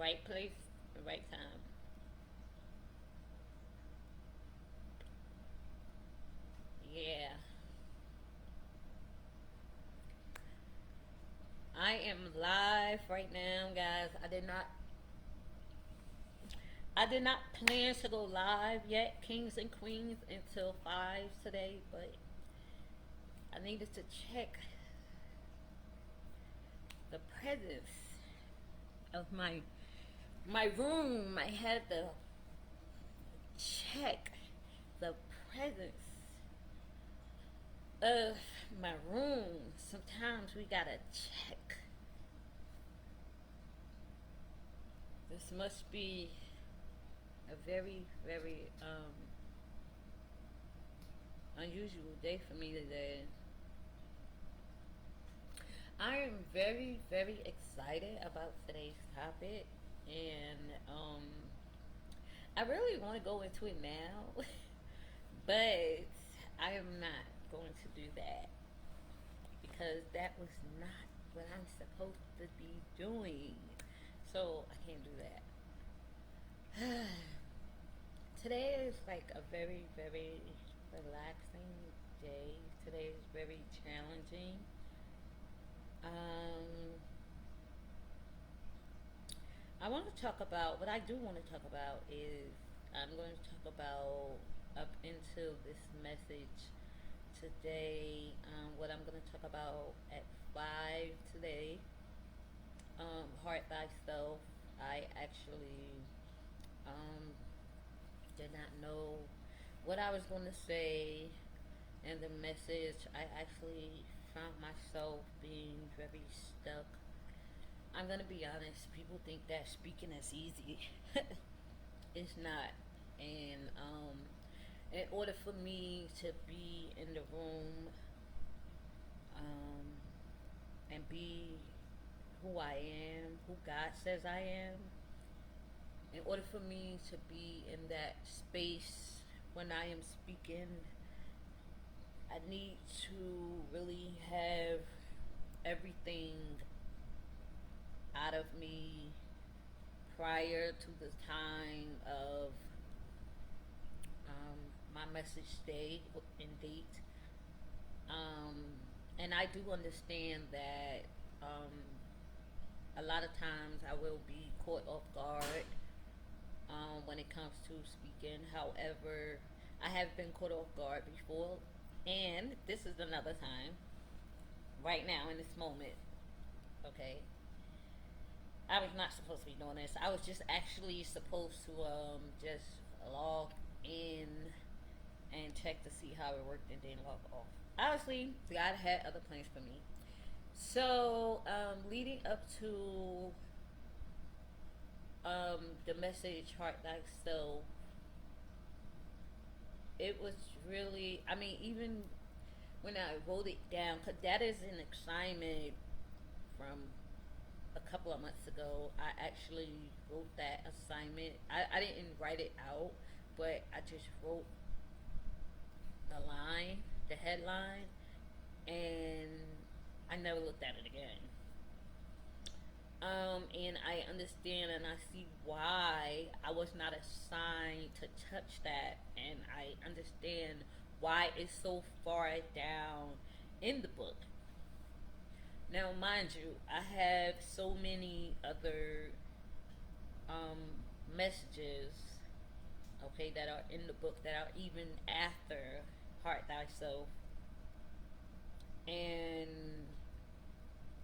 right place, the right time. Yeah. I am live right now, guys. I did not plan to go live yet, Kings and Queens, until 5 today, but I needed to check the presence of my room. I had to check the presence of my room. Sometimes we gotta check. This must be a very, very unusual day for me today. I am very, very excited about today's topic, and I really want to go into it now, but I am not going to do that because that was not what I'm supposed to be doing. So I can't do that. Today is like a very, very relaxing day. Today is very challenging. Um, I want to talk about what I do want to talk about is I'm going to talk about up into this message today. What I'm going to talk about at 5 today. Heart thyself. I actually um, did not know what I was going to say in the message. I actually found myself being very stuck. I'm gonna be honest. People think that speaking is easy. It's not. And in order for me to be in the room um, and be who I am, who God says I am, in order for me to be in that space when I am speaking, I need to really have everything out of me prior to the time of my message day and date. Um, and I do understand that um, a lot of times I will be caught off guard when it comes to speaking. However, I have been caught off guard before, and this is another time, right now in this moment, okay? I was not supposed to be doing this. I was just actually supposed to just log in and check to see how it worked and then log off. Obviously, God had other plans for me. So, leading up to the message Heart Thyself, it was really, I mean, even when I wrote it down, because that is an assignment from a couple of months ago. I actually wrote that assignment. I didn't write it out, but I just wrote the line, the headline, and I never looked at it again. And I understand and I see why I was not assigned to touch that, and I understand why it's so far down in the book. Now, mind you, I have so many other um, messages, okay, that are in the book that are even after Heart Thyself. And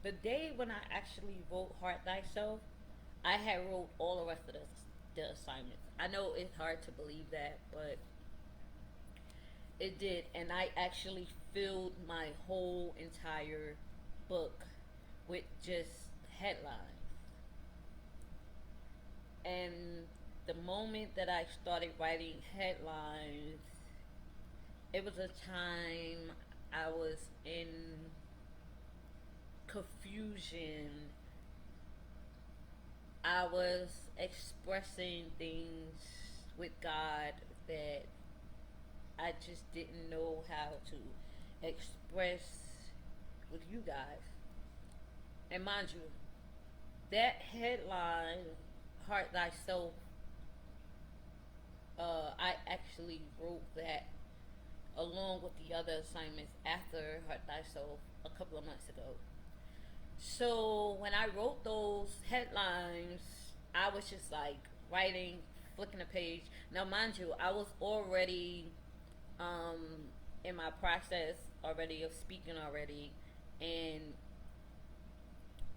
the day when I actually wrote Heart Thyself, I had wrote all the rest of the assignments. I know it's hard to believe that, but it did. And I actually filled my whole entire book with just headlines. And the moment that I started writing headlines, it was a time I was in confusion. I was expressing things with God that I just didn't know how to express with you guys. And mind you, that headline, Heart Thyself, I actually wrote that along with the other assignments after Heart Thyself a couple of months ago. So when I wrote those headlines, I was just like writing, flicking a page. Now, mind you, I was already in my process already of speaking already, and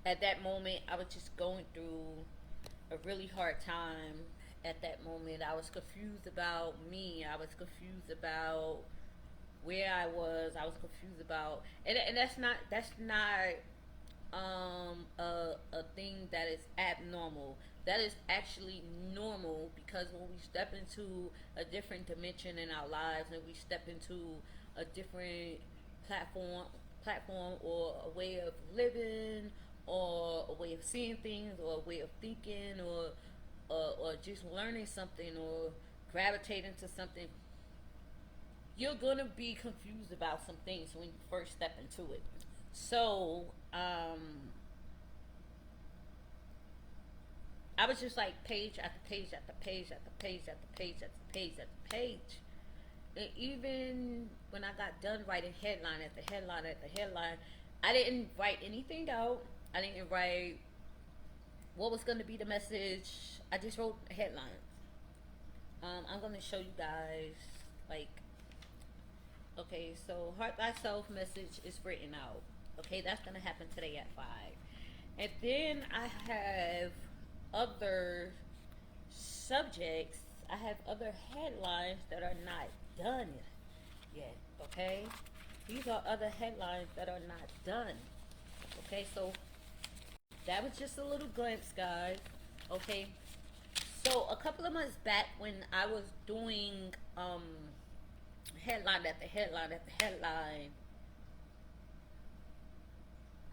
at that moment, I was just going through a really hard time. At that moment, I was confused about me. I was confused about where I was. I was confused about, and that's not a thing that is abnormal. That is actually normal, because when we step into a different dimension in our lives, and we step into a different platform or a way of living, or a way of seeing things, or a way of thinking, or just learning something, or gravitating to something, you're gonna be confused about some things when you first step into it. So, I was just like page after page after page after page after page after page after page. And even when I got done writing headline after headline after headline, I didn't write anything out. I didn't write what was going to be the message. I just wrote headlines. I'm going to show you guys, like, okay, so Heart Thyself message is written out. Okay, that's going to happen today at 5. And then I have other subjects, I have other headlines that are not done yet. Okay, these are other headlines that are not done. Okay, so that was just a little glimpse, guys. Okay, so a couple of months back, when I was doing headline after headline after headline,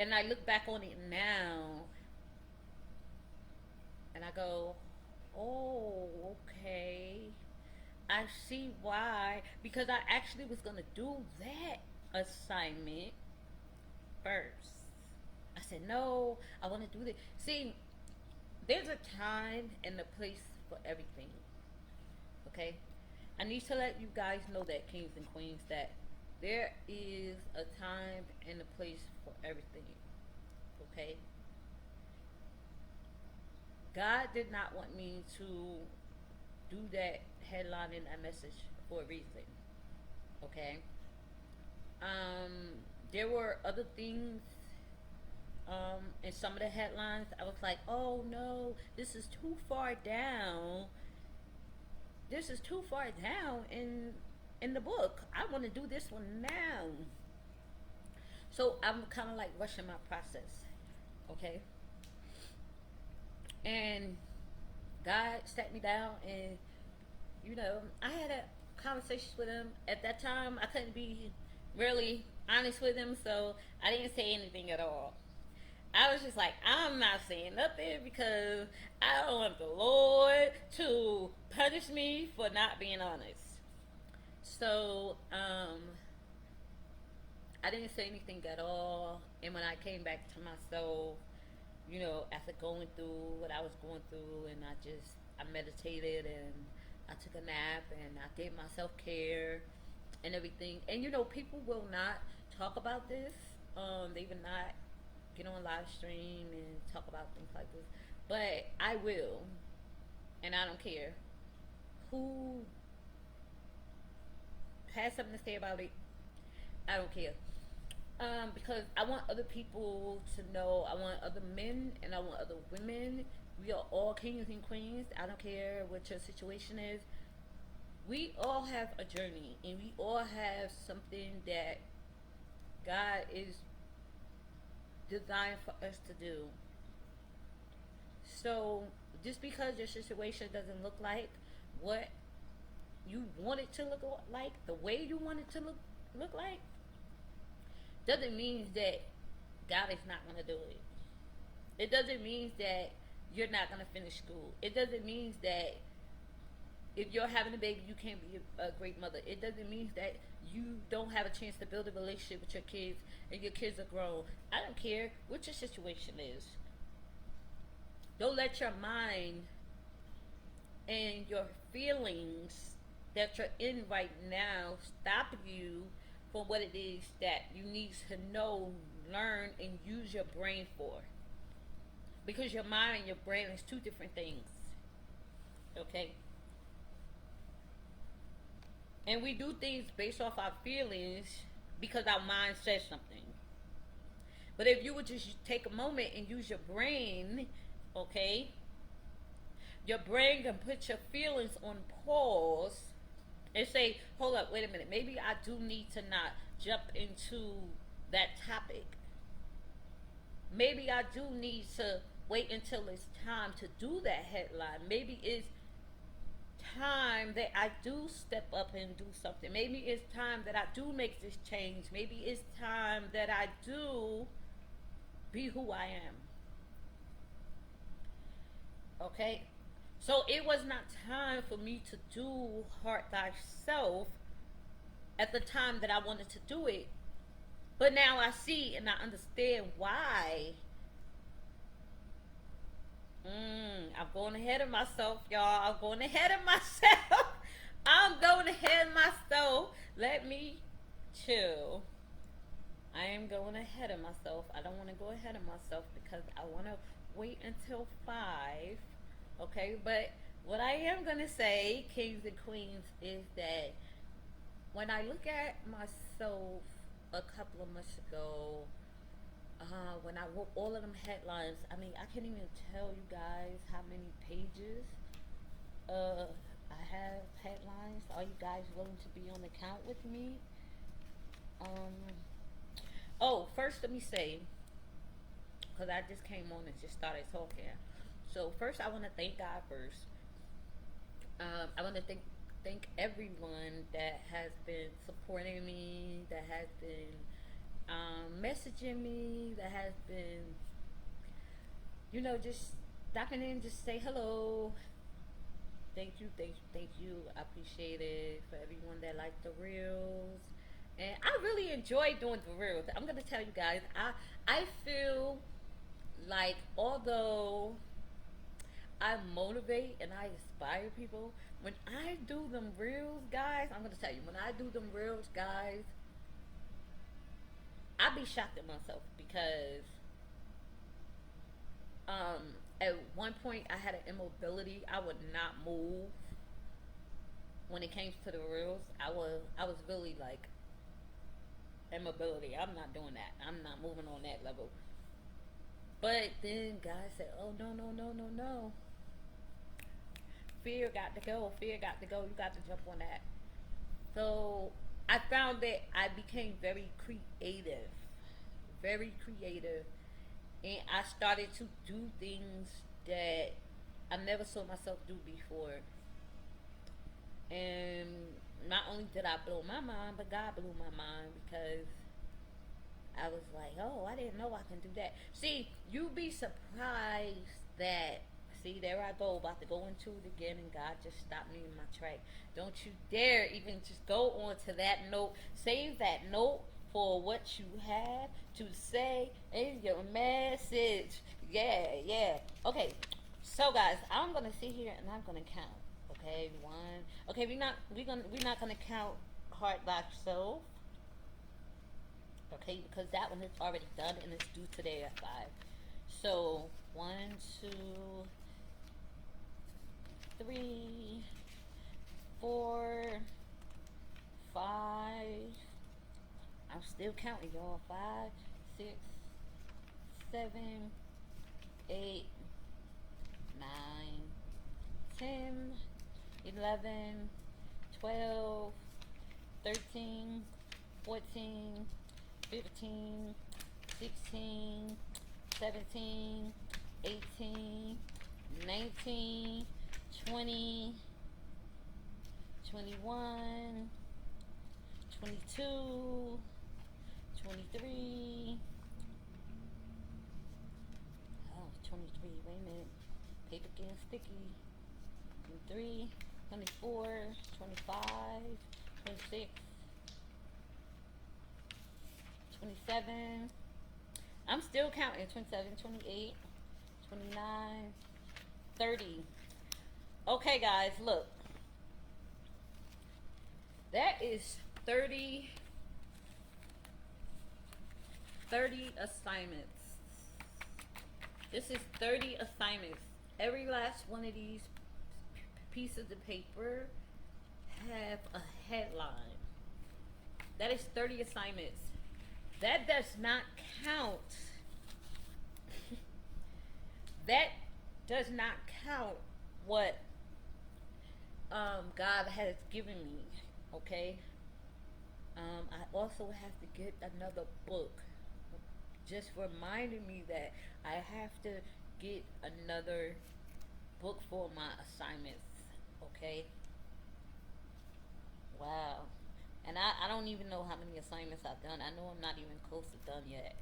and I look back on it now, and I go, oh, okay, I see why. Because I actually was gonna do that assignment first. I said, no, I want to do this. See, there's a time and a place for everything. Okay? I need to let you guys know that, kings and queens, that there is a time and a place for everything. Okay? God did not want me to do that headline and that message for a reason. Okay? There were other things in some of the headlines. I was like, oh no, this is too far down. This is too far down in the book. I want to do this one now. So I'm kind of like rushing my process. Okay? And God sat me down, and I had a conversation with him. At that time, I couldn't be really honest with him, so I didn't say anything at all. I was just like, I'm not saying nothing, because I don't want the Lord to punish me for not being honest. So, I didn't say anything at all. And when I came back to myself, after going through what I was going through, and I meditated, and I took a nap, and I gave myself care and everything. And people will not talk about this. They will not get on live stream and talk about things like this. But I will, and I don't care who has something to say about it. I don't care. Because I want other people to know. I want other men, and I want other women. We are all kings and queens. I don't care what your situation is. We all have a journey, and we all have something that God is designed for us to do. So just because your situation doesn't look like what you want it to look like, the way you want it to look like, doesn't mean that God is not going to do it. It doesn't mean that you're not going to finish school. It doesn't mean that if you're having a baby, you can't be a great mother. It doesn't mean that you don't have a chance to build a relationship with your kids, and your kids are grown. I don't care what your situation is. Don't let your mind and your feelings that you're in right now stop you from what it is that you need to know, learn, and use your brain for. Because your mind and your brain is two different things. Okay? And we do things based off our feelings because our mind says something. But if you would just take a moment and use your brain, okay, your brain can put your feelings on pause and say, hold up, wait a minute, maybe I do need to not jump into that topic. Maybe I do need to wait until it's time to do that headline. Maybe it's time that I do step up and do something. Maybe it's time that I do make this change. Maybe it's time that I do be who I am. Okay? So it was not time for me to do Heart Thyself at the time that I wanted to do it. But now I see and I understand why. I'm going ahead of myself, y'all. I'm going ahead of myself. I'm going ahead of myself. Let me chill. I am going ahead of myself. I don't want to go ahead of myself because I want to wait until 5. Okay, but what I am going to say, kings and queens, is that when I look at myself a couple of months ago, when I wrote all of them headlines, I mean, I can't even tell you guys how many pages I have headlines. Are you guys willing to be on the count with me? Um, oh, first let me say, because I just came on and just started talking. So first, I want to thank God first. I want to thank everyone that has been supporting me, that has been messaging me, that has been, just stopping in, just say hello. Thank you, thank you, thank you. I appreciate it for everyone that liked the reels. And I really enjoy doing the reels. I'm gonna tell you guys, I feel like although I motivate and I inspire people, when I do them reels, guys, I'm gonna tell you, when I do them reels, guys, I be shocked at myself because at one point I had an immobility. I would not move when it came to the reels. I was really like immobility. I'm not doing that. I'm not moving on that level. But then God said, "Oh no no no no no! Fear got to go. Fear got to go. You got to jump on that." So I found that I became very creative, and I started to do things that I never saw myself do before. And not only did I blow my mind, but God blew my mind because I was like, oh, I didn't know I can do that. See, you'd be surprised that. See, there I go, about to go into it again, and God just stopped me in my track. Don't you dare even just go on to that note. Save that note for what you have to say in your message. Yeah, yeah. Okay, so guys, I'm gonna sit here and I'm gonna count. Okay, one. Okay, we're not gonna count Heart Lock Soul. Okay, because that one is already done and it's due today at 5. So 1, 2, 3, 4, 5. I'm still counting, y'all. 5, 6, 7, 8, 9, 10, 11, 12, 13, 14, 15, 16, 17, 18, 19, 20, 21, 22, 23. Oh, 23. Wait a minute. Paper getting sticky. 23, 24, 25, 26, 27. I'm still counting. 27, 28, 29, 30. Okay, guys, look. That is 30, 30 assignments. This is 30 assignments. Every last one of these pieces of paper have a headline. That is 30 assignments. That does not count. That does not count what God has given me. Okay. I also have to get another book. Just reminding me that I have to get another book for my assignments. Okay. Wow. And I don't even know how many assignments I've done. I know I'm not even close to done yet.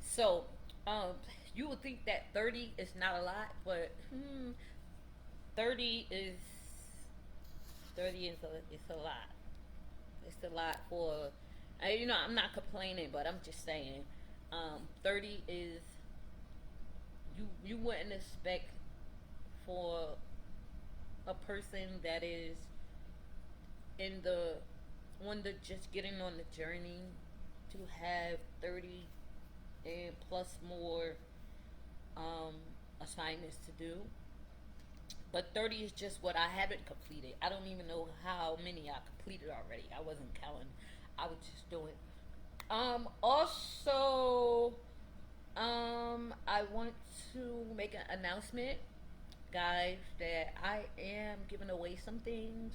So, um, you would think that 30 is not a lot, but 30 is 30 is it's a lot. It's a lot for, I'm not complaining, but I'm just saying, 30 is, you wouldn't expect for a person that is in the on the just getting on the journey to have 30 and plus more um, assignments to do. But 30 is just what I haven't completed. I don't even know how many I completed already. I wasn't counting. I was just doing. Also, I want to make an announcement, guys, that I am giving away some things.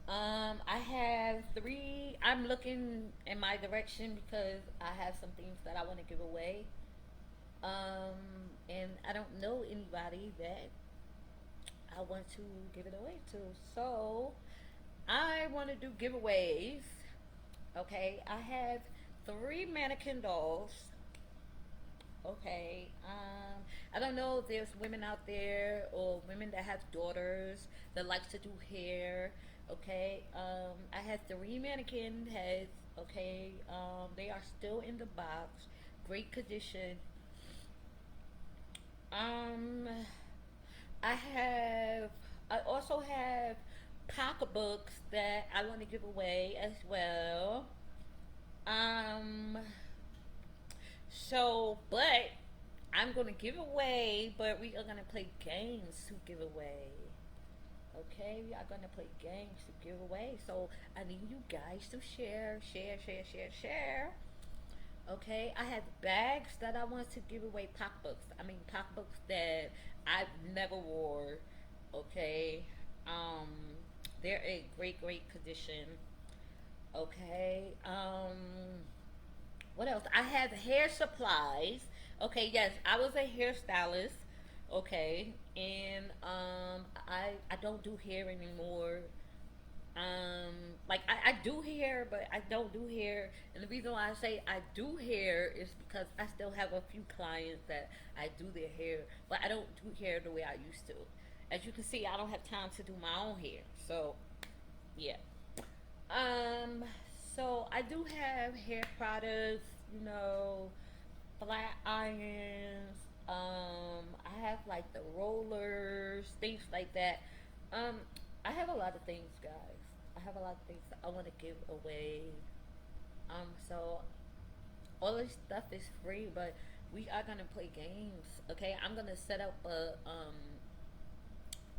I have three. I'm looking in my direction because I have some things that I want to give away. And I don't know anybody that I want to give it away to. So I want to do giveaways. Okay, I have three mannequin dolls. Okay, I don't know if there's women out there or women that have daughters that likes to do hair. Okay, I have three mannequin heads. Okay, they are still in the box, great condition. Um, I have. I also have pocketbooks that I want to give away as well. Um. But I'm gonna give away. But we are gonna play games to give away. Okay, we are gonna play games to give away. So I need you guys to share. Okay, I have bags that I want to give away. Pocketbooks. I mean, pocketbooks that I've never wore. Okay, um, they're a great condition. Okay, what else? I have hair supplies. Okay, yes, I was a hairstylist. Okay, and I don't do hair anymore. Like I do hair, but I don't do hair. And the reason why I say I do hair is because I still have a few clients that I do their hair, but I don't do hair the way I used to. As you can see, I don't have time to do my own hair. So yeah. Um. So I do have hair products. You know, flat irons. I have like the rollers, things like that. Um, I have a lot of things, guys. I have a lot of things that I want to give away. So all this stuff is free, but we are gonna play games. Okay, I'm gonna set up a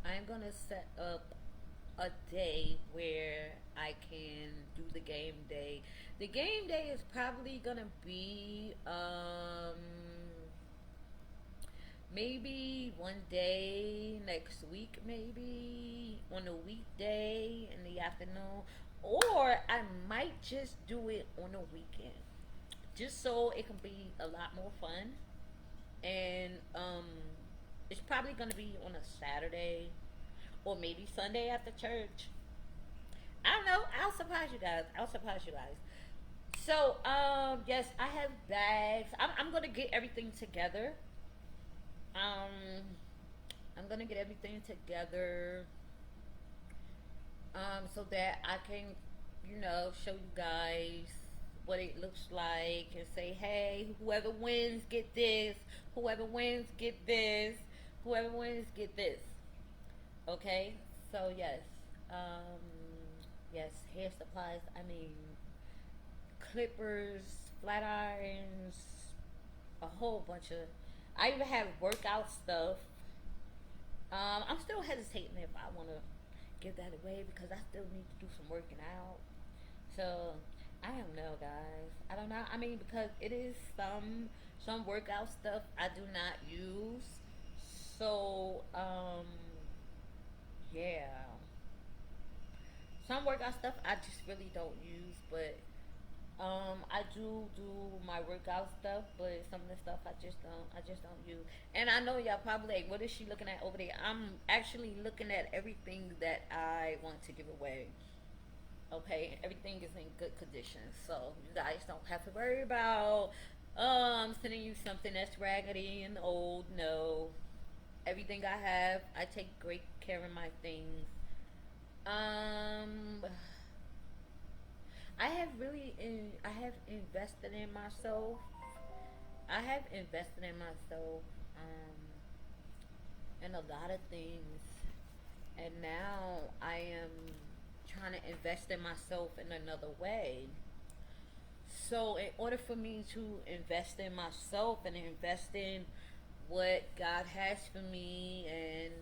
I'm gonna set up a day where I can do the game day. The game day is probably gonna be maybe one day next week, maybe on a weekday in the afternoon, or I might just do it on a weekend, just so it can be a lot more fun. And it's probably gonna be on a Saturday or maybe Sunday after church. I don't know. I'll surprise you guys. I'll surprise you guys. So, yes, I have bags. I'm gonna get everything together. Um, I'm gonna get everything together, so that I can, show you guys what it looks like and say, hey, whoever wins get this, whoever wins get this, whoever wins get this. Okay, so yes, um, yes, hair supplies. I mean, clippers, flat irons, a whole bunch of. I even have workout stuff. I'm still hesitating if I want to give that away because I still need to do some working out. So I don't know, guys. I don't know. I mean, because it is some workout stuff I do not use. So yeah, some workout stuff I just really don't use, but I do my workout stuff, but some of the stuff I just don't use. And I know y'all probably like, what is she looking at over there? I'm actually looking at everything that I want to give away. Okay, everything is in good condition, so you guys don't have to worry about sending you something that's raggedy and old. No, everything I have, I take great care of my things. Um, I have invested in myself. I have invested in myself in a lot of things, and now I am trying to invest in myself in another way. So, in order for me to invest in myself and invest in what God has for me, and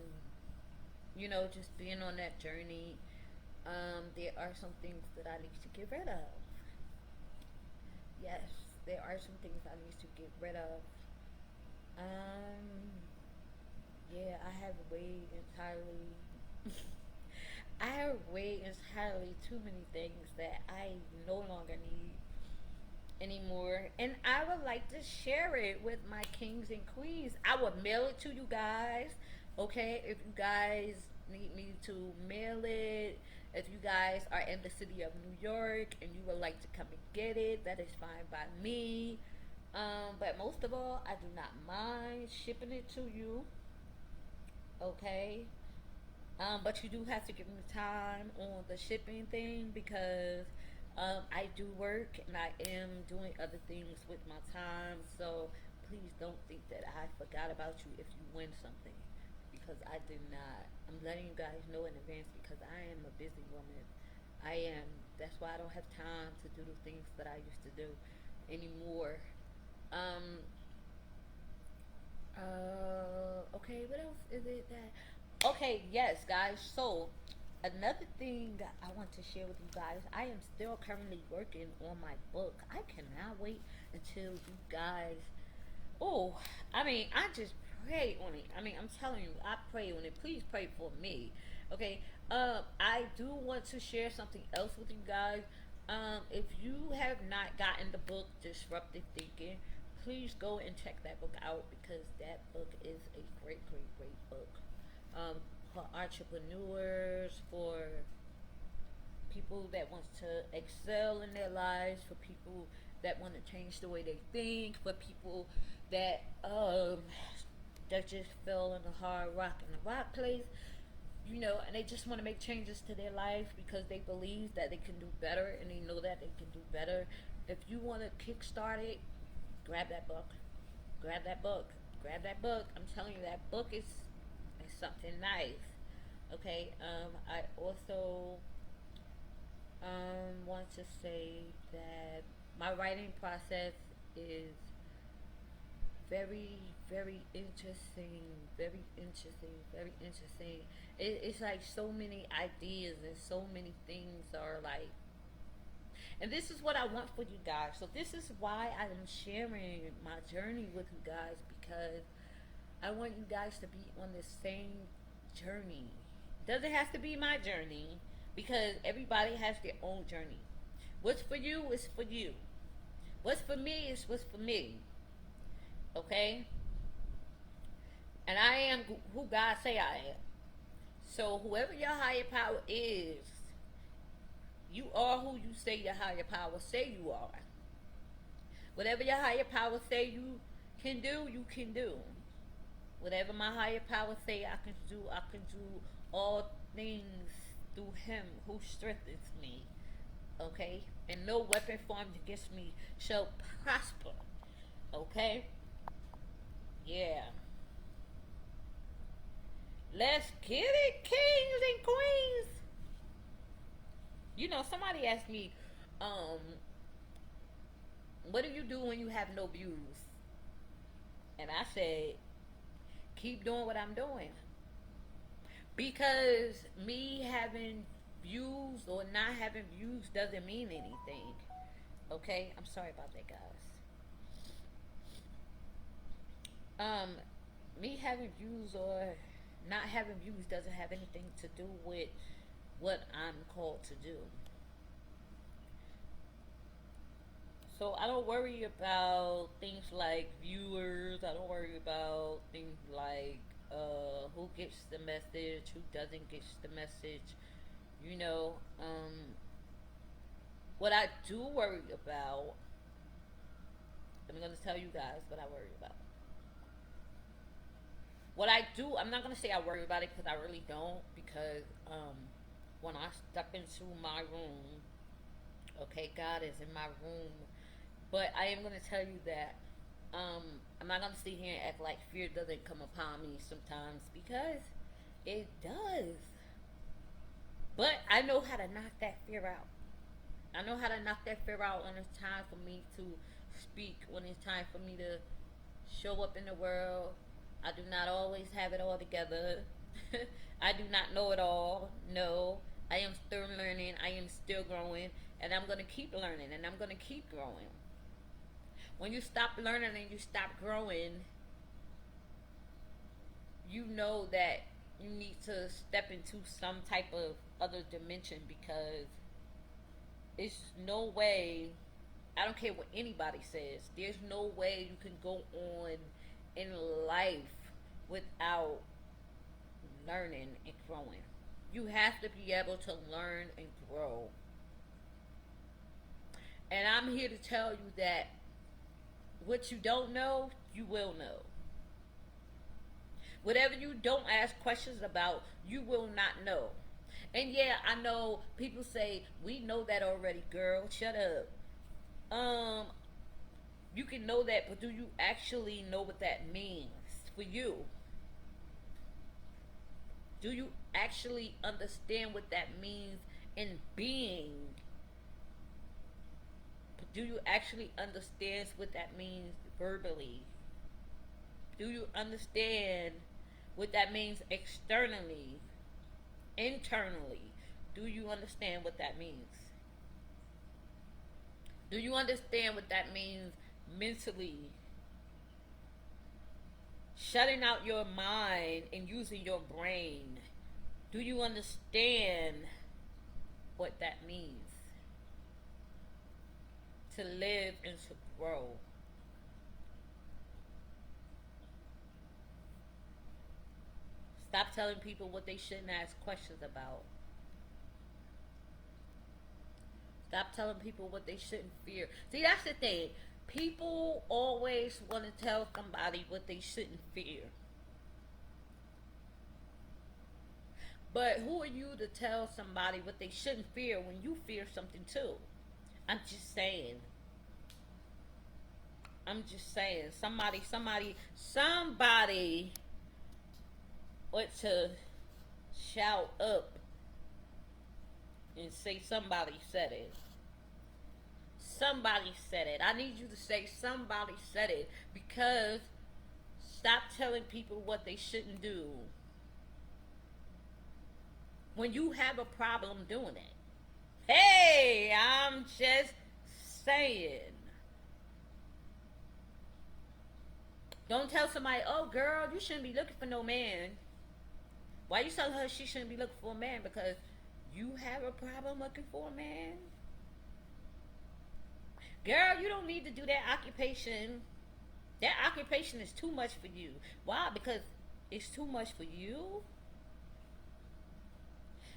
just being on that journey, there are some things that I need to get rid of. Yes, there are some things I need to get rid of. Um, yeah, I have way entirely. I have way entirely too many things that I no longer need anymore, and I would like to share it with my kings and queens. I would mail it to you guys. Okay, if you guys need me to mail it, if you guys are in the city of New York and you would like to come and get it, that is fine by me. But most of all, I do not mind shipping it to you. Okay, but you do have to give me time on the shipping thing because I do work and I am doing other things with my time. So please don't think that I forgot about you if you win something because I did not. I'm letting you guys know in advance because I am a busy woman. I am. That's why I don't have time to do the things that I used to do anymore. Um, okay, what else is it that? Okay, yes, guys. So, another thing I want to share with you guys, I am still currently working on my book. I cannot wait until you guys. Oh, I mean, I just pray on it. I mean, I'm telling you, I pray on it. Please pray for me. Okay. I do want to share something else with you guys. If you have not gotten the book Disruptive Thinking, please go and check that book out because that book is a great, great, great book. Um, for entrepreneurs, for people that want to excel in their lives, for people that want to change the way they think, for people that that just fell in a hard rock in the rock place, and they just want to make changes to their life because they believe that they can do better and they know that they can do better. If you want to kickstart it, grab that book. Grab that book. Grab that book. I'm telling you, that book is something nice. Okay. I also want to say that my writing process is very, very interesting. Very interesting. Very interesting. It's like so many ideas and so many things are like. And this is what I want for you guys. So this is why I am sharing my journey with you guys because I want you guys to be on the same journey. Doesn't have to be my journey because everybody has their own journey. What's for you is for you. What's for me is what's for me. Okay? And I am who God say I am. So whoever your higher power is, you are who you say your higher power say you are. Whatever your higher power say you can do. Whatever my higher power say I can do all things through him who strengthens me. Okay? And no weapon formed against me shall prosper. Okay? Yeah. Let's get it, kings and queens. Somebody asked me, um, what do you do when you have no views? And I said, keep doing what I'm doing. Because me having views or not having views doesn't mean anything. Okay? I'm sorry about that, guys. Um, Me having views or not having views doesn't have anything to do with what I'm called to do. So I don't worry about things like viewers. I don't worry about things like who gets the message, who doesn't get the message. You know, what I do worry about, I'm going to tell you guys what I worry about. What I do, I'm not going to say I worry about it because I really don't. Because when I step into my room, okay, God is in my room. But I am going to tell you that I'm not going to sit here and act like fear doesn't come upon me sometimes because it does. But I know how to knock that fear out. I know how to knock that fear out when it's time for me to speak, when it's time for me to show up in the world. I do not always have it all together. I do not know it all. No, I am still learning. I am still growing. And I'm going to keep learning and I'm going to keep growing. When you stop learning and you stop growing, you know that you need to step into some type of other dimension because it's no way, I don't care what anybody says, there's no way you can go on in life without learning and growing. You have to be able to learn and grow. And I'm here to tell you that what you don't know, you will know. Whatever you don't ask questions about, you will not know. And yeah, I know people say, we know that already, girl. Shut up. You can know that, but do you actually know what that means for you? Do you actually understand what that means in being? Do you actually understand what that means verbally? Do you understand what that means externally, internally? Do you understand what that means? Do you understand what that means mentally? Shutting out your mind and using your brain. Do you understand what that means? To live and to grow. Stop telling people what they shouldn't ask questions about. Stop telling people what they shouldn't fear. See, that's the thing. People always want to tell somebody what they shouldn't fear. But who are you to tell somebody what they shouldn't fear when you fear something too? I'm just saying. I'm just saying. Somebody ought to shout up and say somebody said it. Somebody said it. I need you to say somebody said it because stop telling people what they shouldn't do when you have a problem doing it. Hey, I'm just saying. Don't tell somebody, oh girl, you shouldn't be looking for no man. Why you telling her she shouldn't be looking for a man? Because you have a problem looking for a man? Girl, you don't need to do that occupation. That occupation is too much for you. Why? Because it's too much for you.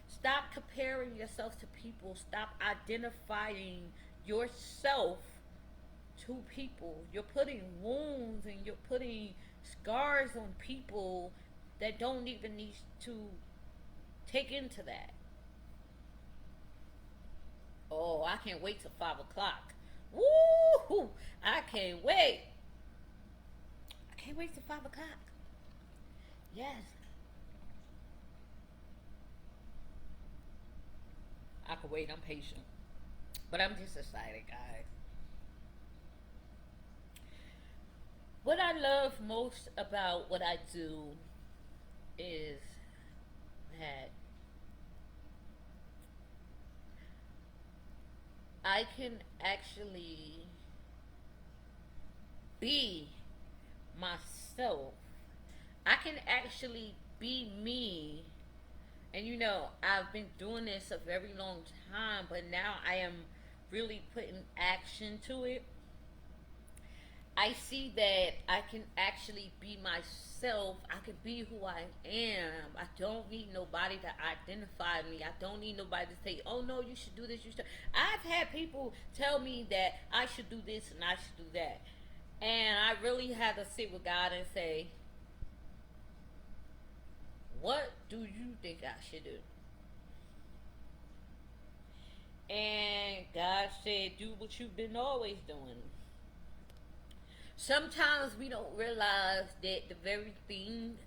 Stop comparing yourself to people. Stop identifying yourself to people. You're putting wounds and you're putting scars on people that don't even need to take into that. Oh, I can't wait till 5 o'clock. Woo! I can't wait. I can't wait till 5 o'clock. Yes. wait. I'm patient. But I'm just excited, guys. What I love most about what I do is that I can actually be myself. I can actually be me. And I've been doing this a very long time, but now I am really putting action to it. I see that I can actually be myself. I can be who I am. I don't need nobody to identify me. I don't need nobody to say, "Oh no, you should do this." You should. I've had people tell me that I should do this and I should do that, and I really had to sit with God and say, "What do you think I should do?" And God said, "Do what you've been always doing." Sometimes we don't realize that the very thing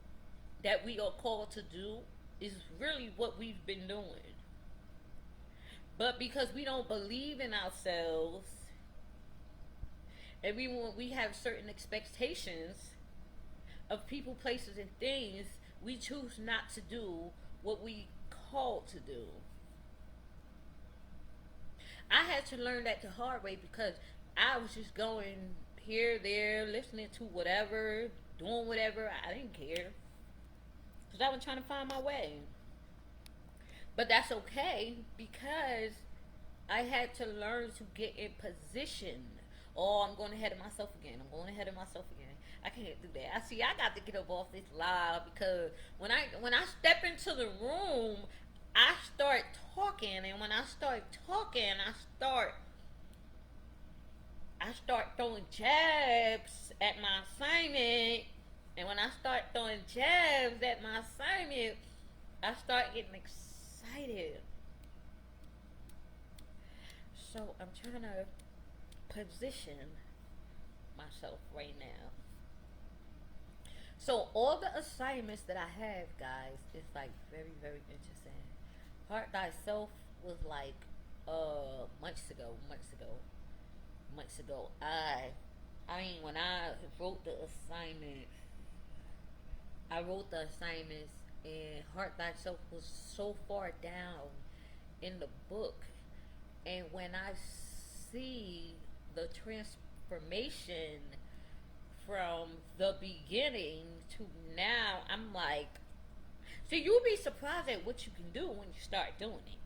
that we are called to do is really what we've been doing. But because we don't believe in ourselves and we have certain expectations of people, places, and things, we choose not to do what we called to do. I had to learn that the hard way because I was just going here, there, listening to whatever, doing whatever. I didn't care because I was trying to find my way. But that's okay because I had to learn to get in position. Oh, I'm going ahead of myself again. I'm going ahead of myself again. I can't do that. I got to get up off this live because when I step into the room, I start talking, and when I start talking, I start throwing jabs at my assignment, and when I start throwing jabs at my assignment, I start getting excited. So I'm trying to position myself right now. So all the assignments that I have, guys, is like very, very interesting. Heart Thyself was like months ago, months ago. I mean when I wrote the assignment, I wrote the assignments and Heart Thyself was so far down in the book. And when I see the transformation from the beginning to now, I'm like, see, you'll be surprised at what you can do when you start doing it.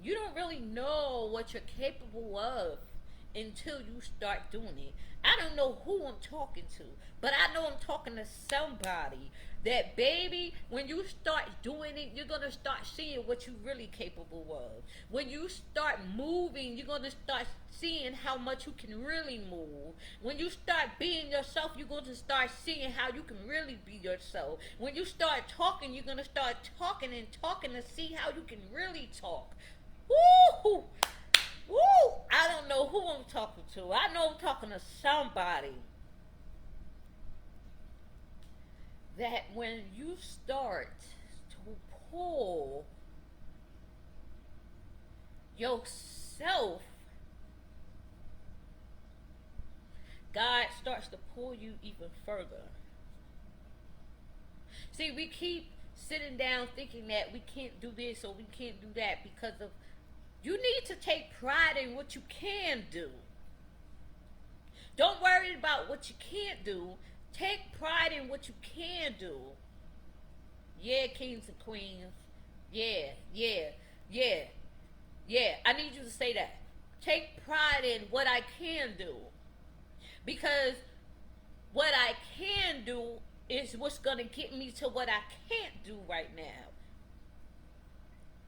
You don't really know what you're capable of until you start doing it. I don't know who I'm talking to, but I know I'm talking to somebody that, baby, when you start doing it, you're going to start seeing what you're really capable of. When you start moving, you're going to start seeing how much you can really move. When you start being yourself, you're going to start seeing how you can really be yourself. When you start talking, you're going to start talking and talking to see how you can really talk. Woo! Woo! I don't know who I'm talking to. I know I'm talking to somebody. That when you start to pull yourself, God starts to pull you even further. See, we keep sitting down thinking that we can't do this or we can't do that because of, you need to take pride in what you can do. Don't worry about what you can't do. Take pride in what you can do. Yeah, kings and queens. Yeah, yeah, yeah, yeah. I need you to say that. Take pride in what I can do. Because what I can do is what's going to get me to what I can't do right now.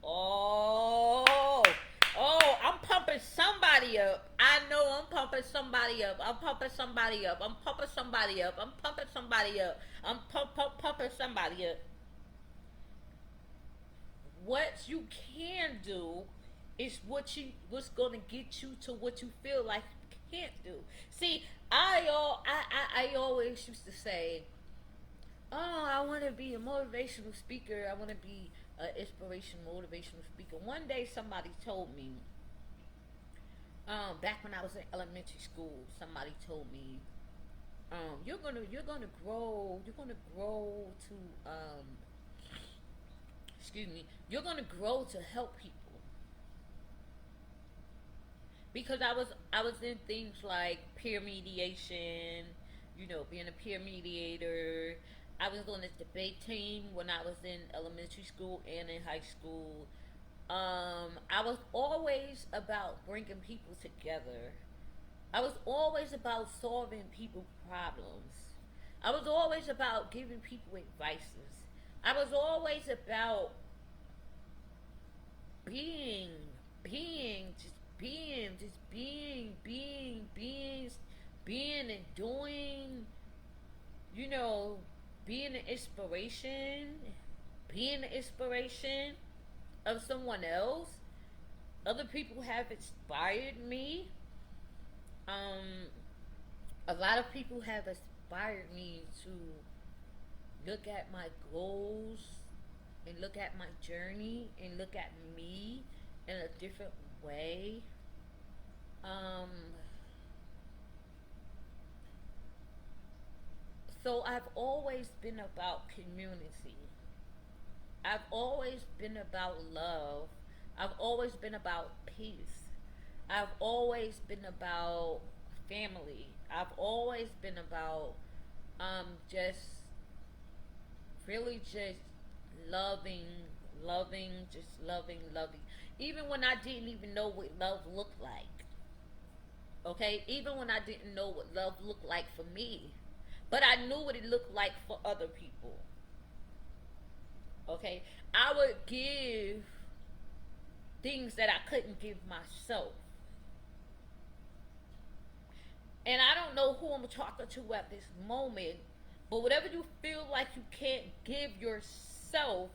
Oh, I'm pumping somebody up. I know I'm pumping somebody up. I'm pumping somebody up. I'm pumping somebody up. I'm pumping somebody up. I'm pumping somebody up. What you can do is what's gonna get you to what you feel like you can't do. See, I always used to say, oh, I want to be a motivational speaker. I want to be inspiration, motivational speaker. One day somebody told me, back when I was in elementary school, somebody told me, you're gonna grow to excuse me, you're gonna grow to help people. Because I was in things like peer mediation, being a peer mediator. I was on this debate team when I was in elementary school and in high school. I was always about bringing people together. I was always about solving people problems. I was always about giving people advices. I was always about being, being and doing, you know, being an inspiration, being the inspiration of someone else. Other people have inspired me. Um, a lot of people have inspired me to look at my goals and look at my journey and look at me in a different way. Um, so I've always been about community. I've always been about love. I've always been about peace. I've always been about family. I've always been about just really just loving, loving. Even when I didn't even know what love looked like. Okay? Even when I didn't know what love looked like for me. But I knew what it looked like for other people. Okay? I would give things that I couldn't give myself. And I don't know who I'm talking to at this moment, but whatever you feel like you can't give yourself,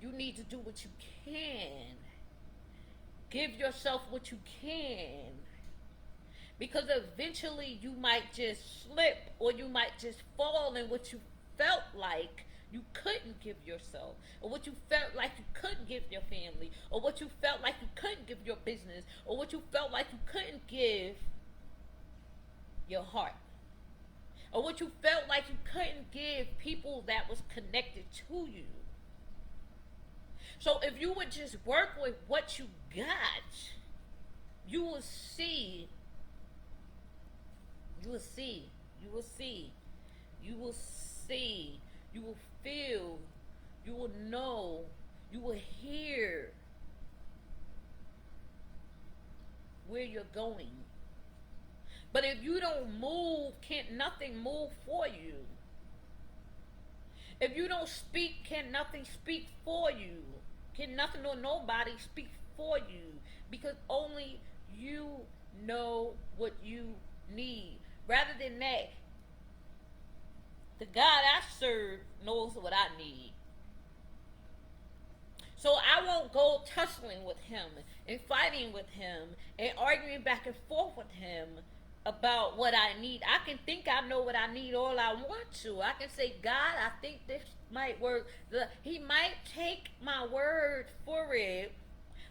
you need to do what you can. Give yourself what you can. Because eventually you might just slip or you might just fall in what you felt like you couldn't give yourself, or what you felt like you couldn't give your family, or what you felt like you couldn't give your business, or what you felt like you couldn't give your heart, or what you felt like you couldn't give people that was connected to you. So if you would just work with what you got, you will see, you will see, you will see, you will see, you will feel, you will know, you will hear where you're going. But if you don't move, can't nothing move for you. If you don't speak, can nothing speak for you. Can nothing or nobody speak for you. Because only you know what you need. Rather than that, the God I serve knows what I need. So I won't go tussling with him and fighting with him and arguing back and forth with him about what I need. I can think I know what I need all I want to. I can say, God, I think this might work. He might take my word for it,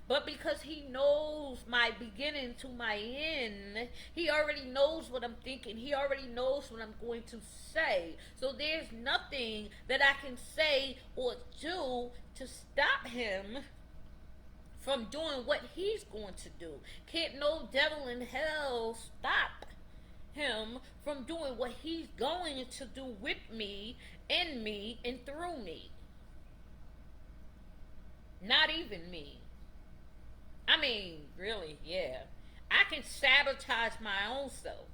but because he knows my beginning to my end, he already knows what I'm thinking. He already knows what I'm going to say. So there's nothing that I can say or do to stop him from doing what he's going to do. Can't no devil in hell stop him from doing what he's going to do with me, in me, and through me. Not even me. I mean, really, yeah. I can sabotage my own self.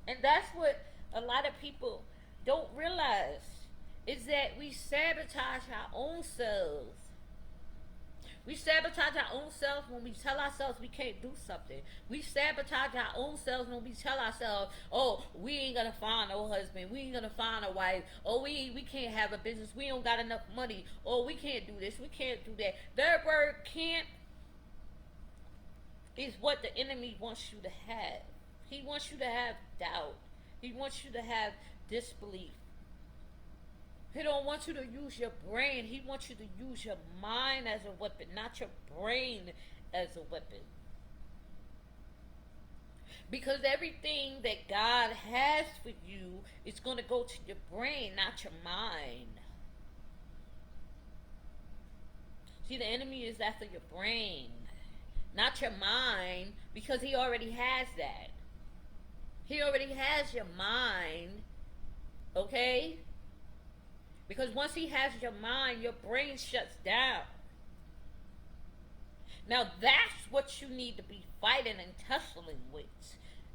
And that's what a lot of people don't realize, is that we sabotage our own selves. We sabotage our own selves when we tell ourselves we can't do something. We sabotage our own selves when we tell ourselves, oh, we ain't gonna find no husband, we ain't gonna find a wife, oh, we can't have a business, we don't got enough money, oh, we can't do this, we can't do that. That word can't is what the enemy wants you to have. He wants you to have doubt. He wants you to have disbelief. He don't want you to use your brain. He wants you to use your mind as a weapon, not your brain as a weapon. Because everything that God has for you is going to go to your brain, not your mind. See, the enemy is after your brain, not your mind, because he already has that. He already has your mind, okay? Because once he has your mind, your brain shuts down. Now that's what you need to be fighting and tussling with.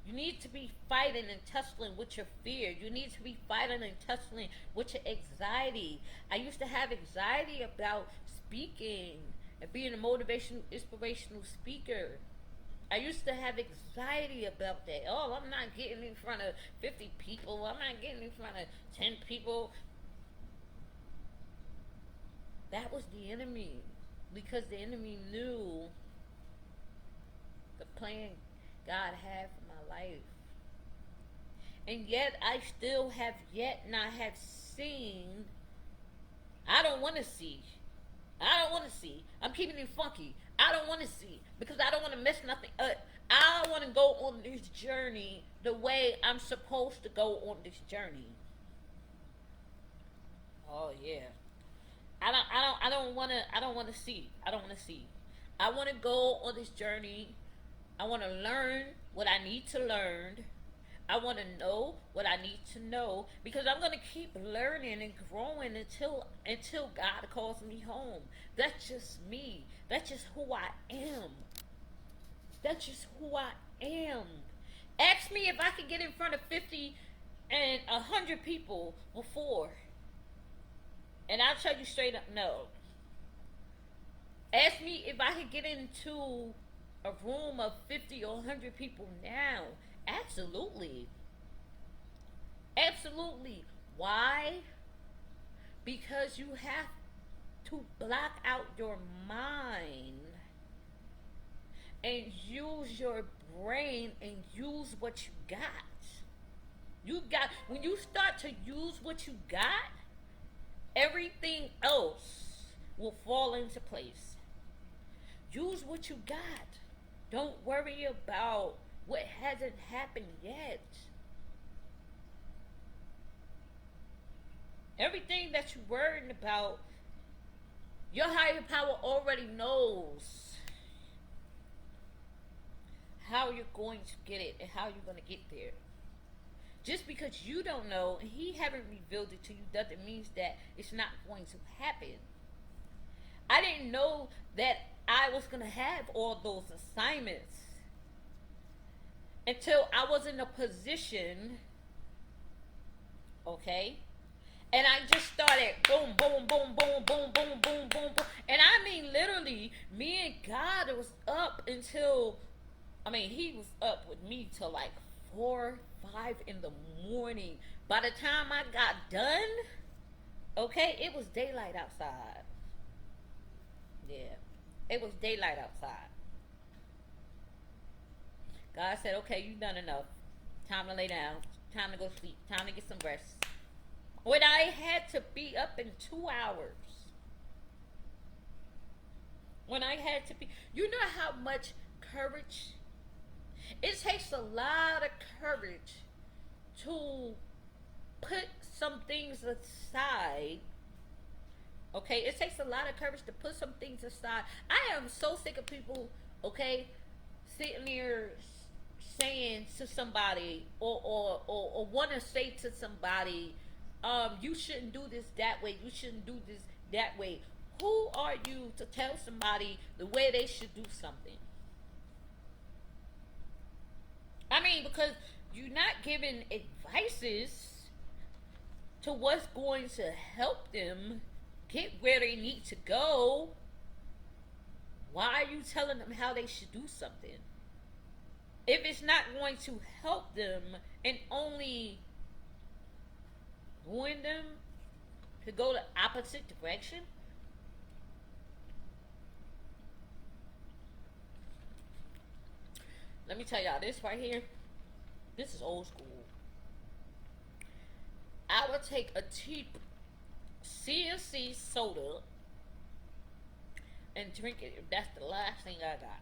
You need to be fighting and tussling with your fear. You need to be fighting and tussling with your anxiety. I used to have anxiety about speaking and being a motivational, inspirational speaker. I used to have anxiety about that. Oh, I'm not getting in front of 50 people. I'm not getting in front of 10 people. That was the enemy. Because the enemy knew the plan God had for my life. And yet I still have yet not have seen. I don't want to see. I don't want to see. I'm keeping it funky. I don't want to see because I don't want to mess nothing up. I want to go on this journey the way I'm supposed to go on this journey. Oh yeah. I don't want to see. I don't want to see. I want to go on this journey. I want to learn what I need to learn. I want to know what I need to know because I'm going to keep learning and growing until God calls me home. That's just me. That's just who I am. That's just who I am. Ask me if I could get in front of 50 and 100 people before. And I'll tell you straight up, no. Ask me if I could get into a room of 50 or 100 people now. Absolutely. Absolutely. Why? Because you have to block out your mind and use your brain and use what you got. When you start to use what you got, everything else will fall into place. Use what you got. Don't worry about what hasn't happened yet. Everything that you're worrying about, your higher power already knows how you're going to get it and how you're going to get there. Just because you don't know and he haven't revealed it to you doesn't mean that it's not going to happen. I didn't know that I was going to have all those assignments until I was in a position, okay? And I just started boom, boom, boom, boom, boom, boom, boom, boom, boom. And I mean, literally, me and God was up until, he was up with me till like 4, 5 in the morning. By the time I got done, okay, it was daylight outside. Yeah, it was daylight outside. God said, okay, you've done enough. Time to lay down. Time to go sleep. Time to get some rest. When I had to be up in 2 hours. When I had to be. You know how much courage? It takes a lot of courage to put some things aside. Okay? It takes a lot of courage to put some things aside. I am so sick of people, okay, sitting there saying to somebody or want to say to somebody, you shouldn't do this that way, you shouldn't do this that way. Who are you to tell somebody the way they should do something? Because you're not giving advices to what's going to help them get where they need to go. Why are you telling them how they should do something? If it's not going to help them and only ruin them to go the opposite direction. Let me tell y'all this right here. This is old school. I would take a CNC soda and drink it. That's the last thing I got.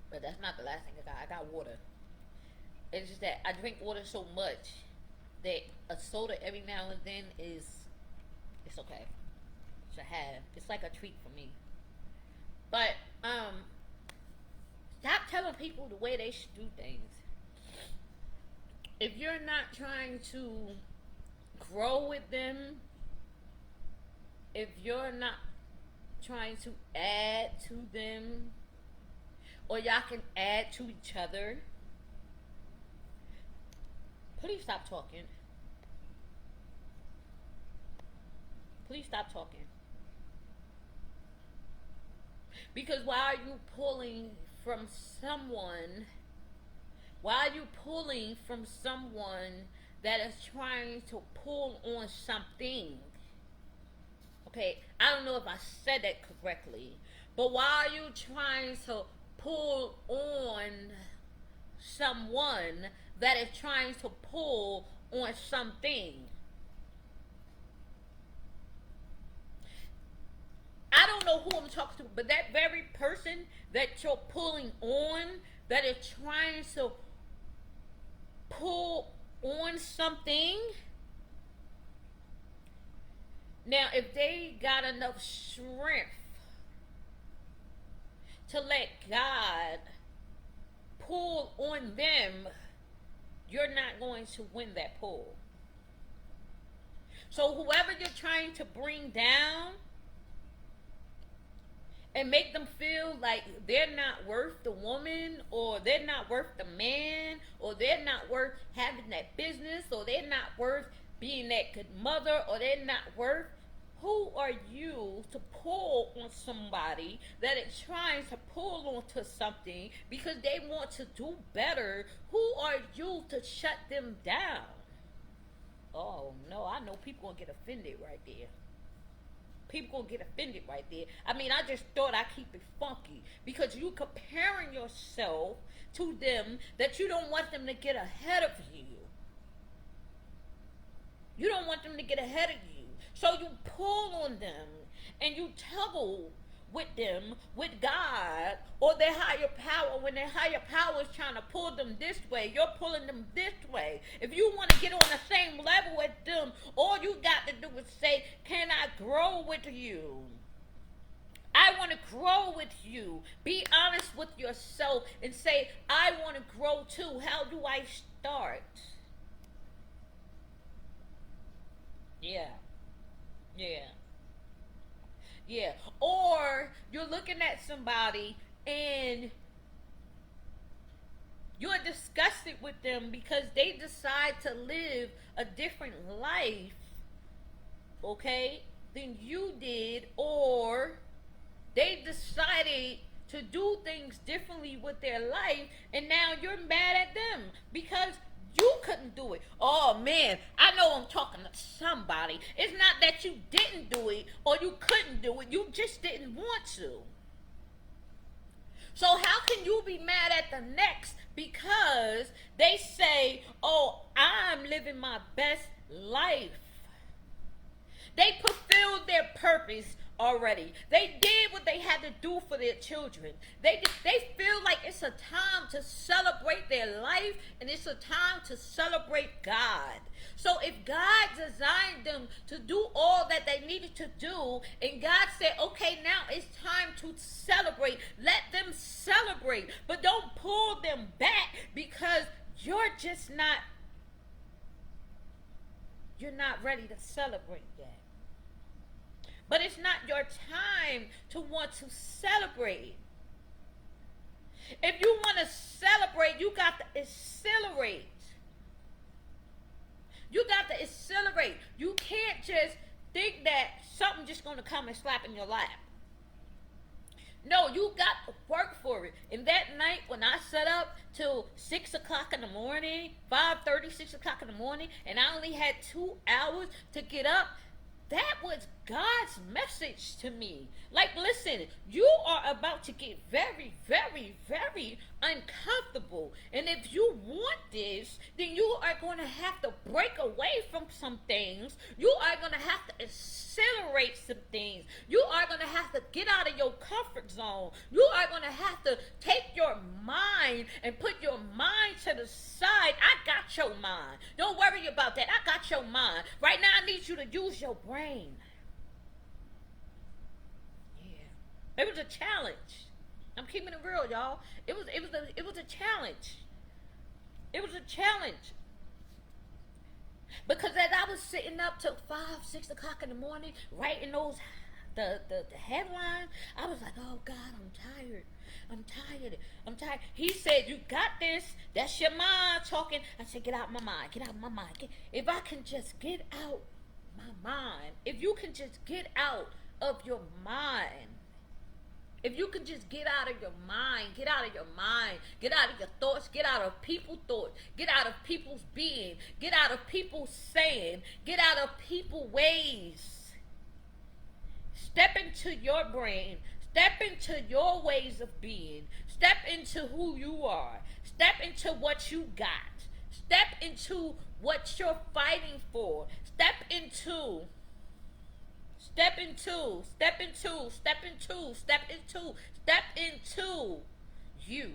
But that's not the last thing I got. I got water. It's just that I drink water so much that a soda every now and then is it's okay to have. It's like a treat for me. But stop telling people the way they should do things. If you're not trying to grow with them, if you're not trying to add to them, or y'all can add to each other, please stop talking. Please stop talking. Because why are you pulling from someone? Why are you pulling from someone that is trying to pull on something? Okay, I don't know if I said that correctly, but why are you trying to pull on someone that is trying to pull on something? I don't know who I'm talking to, but that very person that you're pulling on, that is trying to pull on something. Now, if they got enough strength to let God pull on them, you're not going to win that pull. So whoever you're trying to bring down and make them feel like they're not worth the woman, or they're not worth the man, or they're not worth having that business, or they're not worth being that good mother, or they're not worth, who are you to pull on somebody that is trying to pull onto something because they want to do better? Who are you to shut them down? Oh no, I know people gonna get offended right there. People gonna get offended right there. I mean, I just thought I keep it funky because you comparing yourself to them that you don't want them to get ahead of you. You don't want them to get ahead of you. So you pull on them and you tuggle with them, with God or their higher power. When their higher power is trying to pull them this way, you're pulling them this way. If you want to get on the same level as them, all you got to do is say, can I grow with you? I want to grow with you. Be honest with yourself and say, I want to grow too. How do I start? Yeah. Yeah. Yeah. Or you're looking at somebody and you're disgusted with them because they decide to live a different life, okay, than you did, or they decided to do things differently with their life, and now you're mad at them because you couldn't do it. Oh man, I know I'm talking to somebody. It's not that you didn't do it or you couldn't do it, you just didn't want to. So how can you be mad at the next because they say, oh, I'm living my best life? They fulfilled their purpose already. They did what they had to do for their children. They feel like it's a time to celebrate their life and it's a time to celebrate God. So if God designed them to do all that they needed to do, and God said, okay, now it's time to celebrate, let them celebrate. But don't pull them back because you're not ready to celebrate that. But it's not your time to want to celebrate. If you want to celebrate, you got to accelerate. You got to accelerate. You can't just think that something's just going to come and slap in your lap. No, you got to work for it. And that night when I set up till 6 o'clock in the morning, 5:30, 6 o'clock in the morning, and I only had 2 hours to get up, that was God's message to me. Like, listen, you are about to get very, very, very uncomfortable. And if you want this, then you are going to have to break away from some things. You are going to have to accelerate some things. You are going to have to get out of your comfort zone. You are going to have to take your mind and put your mind to the side. I got your mind. Don't worry about that. I got your mind. Right now, I need you to use your brain. Yeah. It was a challenge. I'm keeping it real, y'all. It was a challenge. It was a challenge. Because as I was sitting up till 5, 6 o'clock in the morning, writing those the headlines, I was like, oh God, I'm tired. I'm tired. I'm tired. He said, you got this. That's your mind talking. I said, get out my mind. Get out my mind. If I can just get out my mind, if you can just get out of your mind, if you can just get out of your mind, get out of your mind, get out of your thoughts, get out of people's thoughts, get out of people's being, get out of people's saying, get out of people's ways. Step into your brain, step into your ways of being, step into who you are, step into what you got, step into what you're fighting for, step into Step into, step into, step into, step into, step into you.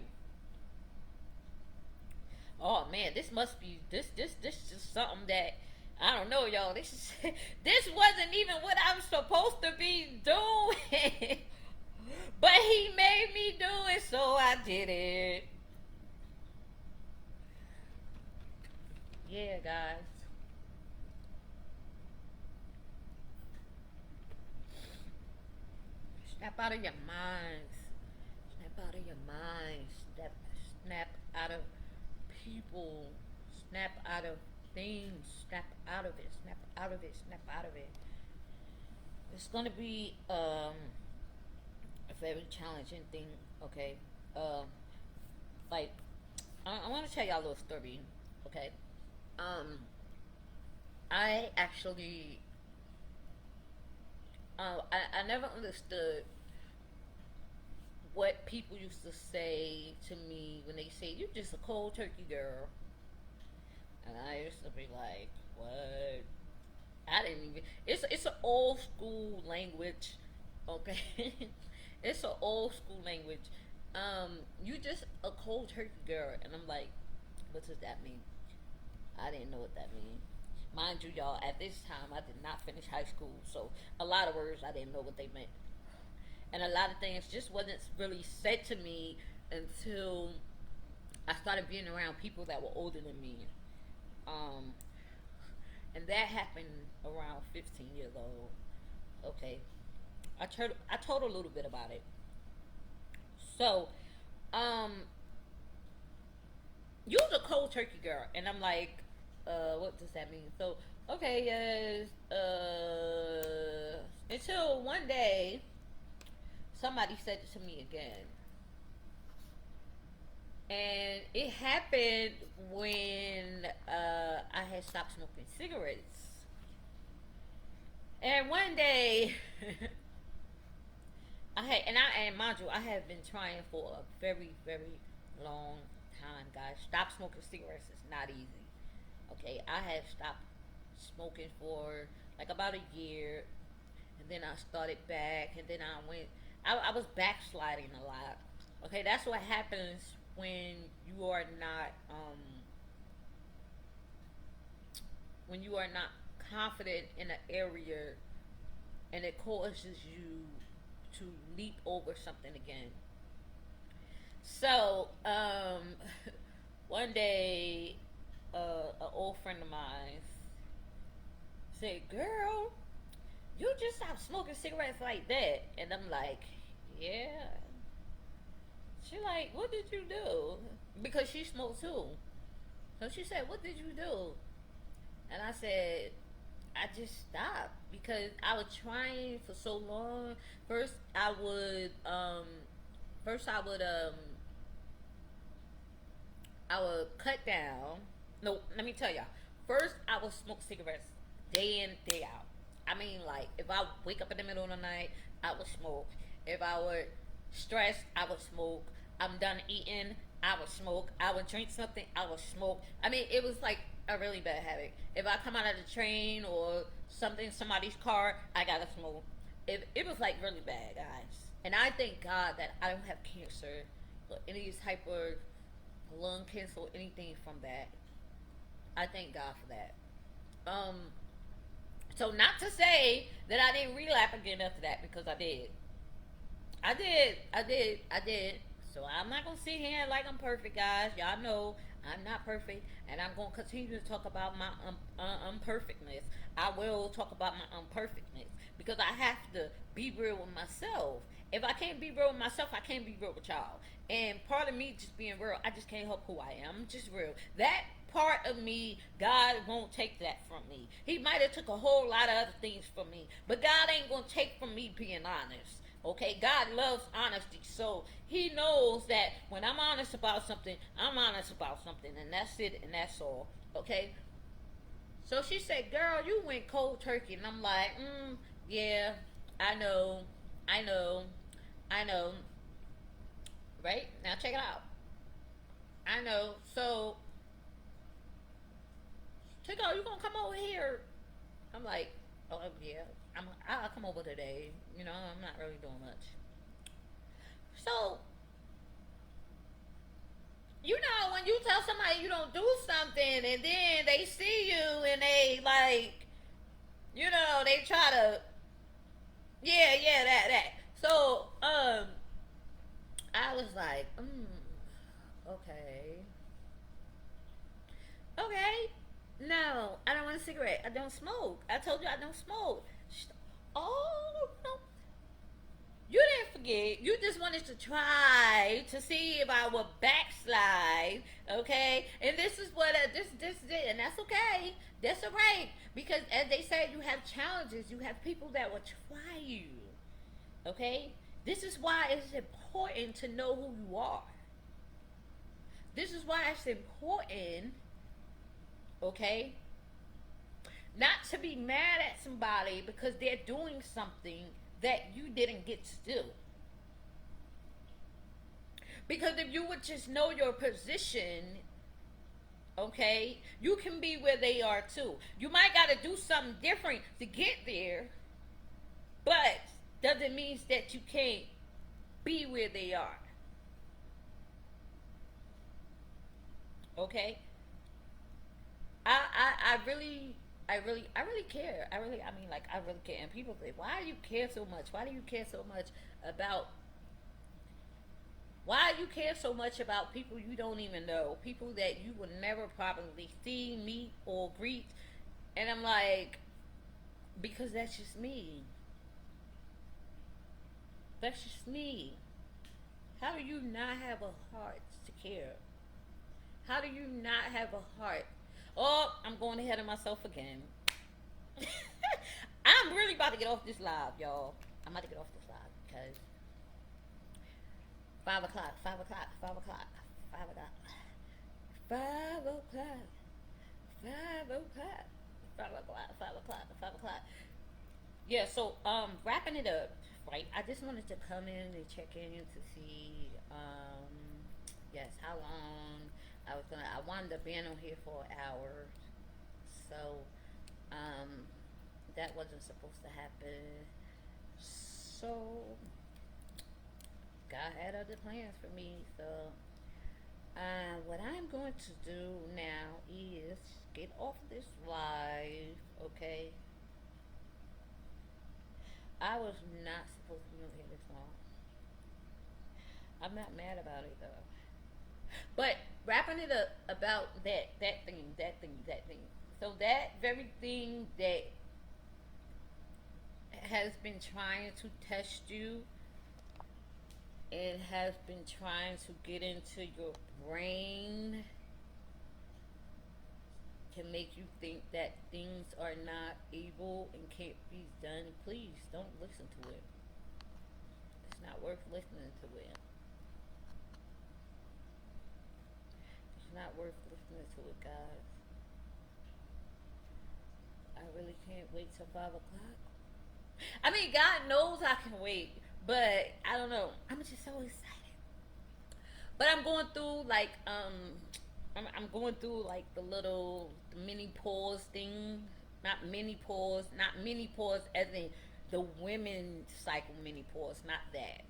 Oh man, this must be this is something that I don't know, y'all. This is this wasn't even what I'm supposed to be doing. But he made me do it, so I did it. Yeah, guys. Snap out of your minds. Snap out of your minds. Snap out of people. Snap out of things. Snap out of it. Snap out of it. Snap out of it. It's gonna be a very challenging thing. Okay. Um, like I want to tell y'all a little story. Okay. Um, I actually I never understood what people used to say to me when they say you just a cold turkey girl, and I used to be like, what? I didn't even. It's an old school language, okay? It's an old school language. You just a cold turkey girl, and I'm like, what does that mean? I didn't know what that means. Mind you, y'all, at this time I did not finish high school, so a lot of words I didn't know what they meant, and a lot of things just wasn't really said to me until I started being around people that were older than me. Um, and that happened around 15 years old. Okay, I told a little bit about it. So, um, you was a cold turkey girl, and I'm like, what does that mean? So, okay, yes, until one day somebody said it to me again, and it happened when I had stopped smoking cigarettes. And one day, and mind you, I have been trying for a very, very long time, guys. Stop smoking cigarettes is not easy. Okay, I have stopped smoking for like about a year, and then I started back, and then I went. I was backsliding a lot. Okay, that's what happens when you are not when you are not confident in an area, and it causes you to leap over something again. So, one day, an old friend of mine said, "Girl, you just stopped smoking cigarettes like that," and I'm like, "Yeah." She like, "What did you do?" Because she smoked too. So she said, "What did you do?" And I said, "I just stopped because I was trying for so long. First, I would, first I would cut down. No, let me tell y'all. First, I would smoke cigarettes day in, day out. I mean, like, if I wake up in the middle of the night, I would smoke. If I were stressed, I would smoke. I'm done eating, I would smoke. I would drink something, I would smoke. I mean, it was like a really bad habit. If I come out of the train or something, somebody's car, I gotta smoke. It was like really bad, guys. And I thank God that I don't have cancer or any type of lung cancer or anything from that. I thank God for that. Um, so not to say that I didn't relapse again after that, because I did. I did. So I'm not gonna sit here like I'm perfect, guys. Y'all know I'm not perfect, and I'm gonna continue to talk about my imperfectness. I will talk about my imperfectness because I have to be real with myself. If I can't be real with myself, I can't be real with y'all. And part of me just being real, I just can't help who I am. I'm just real. That part of me, God won't take that from me. He might have took a whole lot of other things from me, but God ain't gonna take from me being honest. Okay, God loves honesty, so He knows that when I'm honest about something, I'm honest about something, and that's it, and that's all. Okay, so she said, "Girl, you went cold turkey," and I'm like, "Yeah, I know, I know, I know." Right now, check it out. I know. So, check it out. You gonna come over here? I'm like, "Oh yeah, I'll come over today. You know, I'm not really doing much." So you know, when you tell somebody you don't do something and then they see you and they like, they try to, yeah, yeah, that. So, I was like, okay, okay. No, I don't want a cigarette. I don't smoke. I told you I don't smoke. Oh, no. You didn't forget. You just wanted to try to see if I would backslide, okay? And this is what this did, and that's okay. That's alright because, as they said, you have challenges. You have people that will try you, okay? This is why it's important to know who you are. This is why it's important, okay, not to be mad at somebody because they're doing something that you didn't get to do. Because if you would just know your position, okay, you can be where they are too. You might got to do something different to get there, but doesn't mean that you can't be where they are. Okay, I really care. I mean, like, I really care. And people say, "Why do you care so much? Why do you care so much about Why you care so much about people you don't even know, people that you would never probably see, meet, or greet?" And I'm like, because that's just me. That's just me. How do you not have a heart to care? How do you not have a heart? Oh, I'm going ahead of myself again. I'm really about to get off this live, y'all. I'm about to get off this live because 5 o'clock, 5 o'clock, 5 o'clock, 5 o'clock, 5 o'clock, 5 o'clock, 5 o'clock, 5 o'clock, 5 o'clock. Yeah, so wrapping it up, right? I just wanted to come in and check in to see, yes, how long I was gonna. I wanted to be on here for an hour, so um, that wasn't supposed to happen. So God had other plans for me. So what I'm going to do now is get off this live. Okay, I was not supposed to be on here this long. I'm not mad about it though. But wrapping it up about that thing. So that very thing that has been trying to test you and has been trying to get into your brain to make you think that things are not able and can't be done, please don't listen to it. It's not worth listening to it. It's not worth listening to it, guys. I really can't wait till 5 o'clock. I mean, God knows I can wait, but I don't know. I'm just so excited. But I'm going through like I'm going through like the mini pause thing. Not mini pause, not mini pause as in the women cycle mini pause, not that.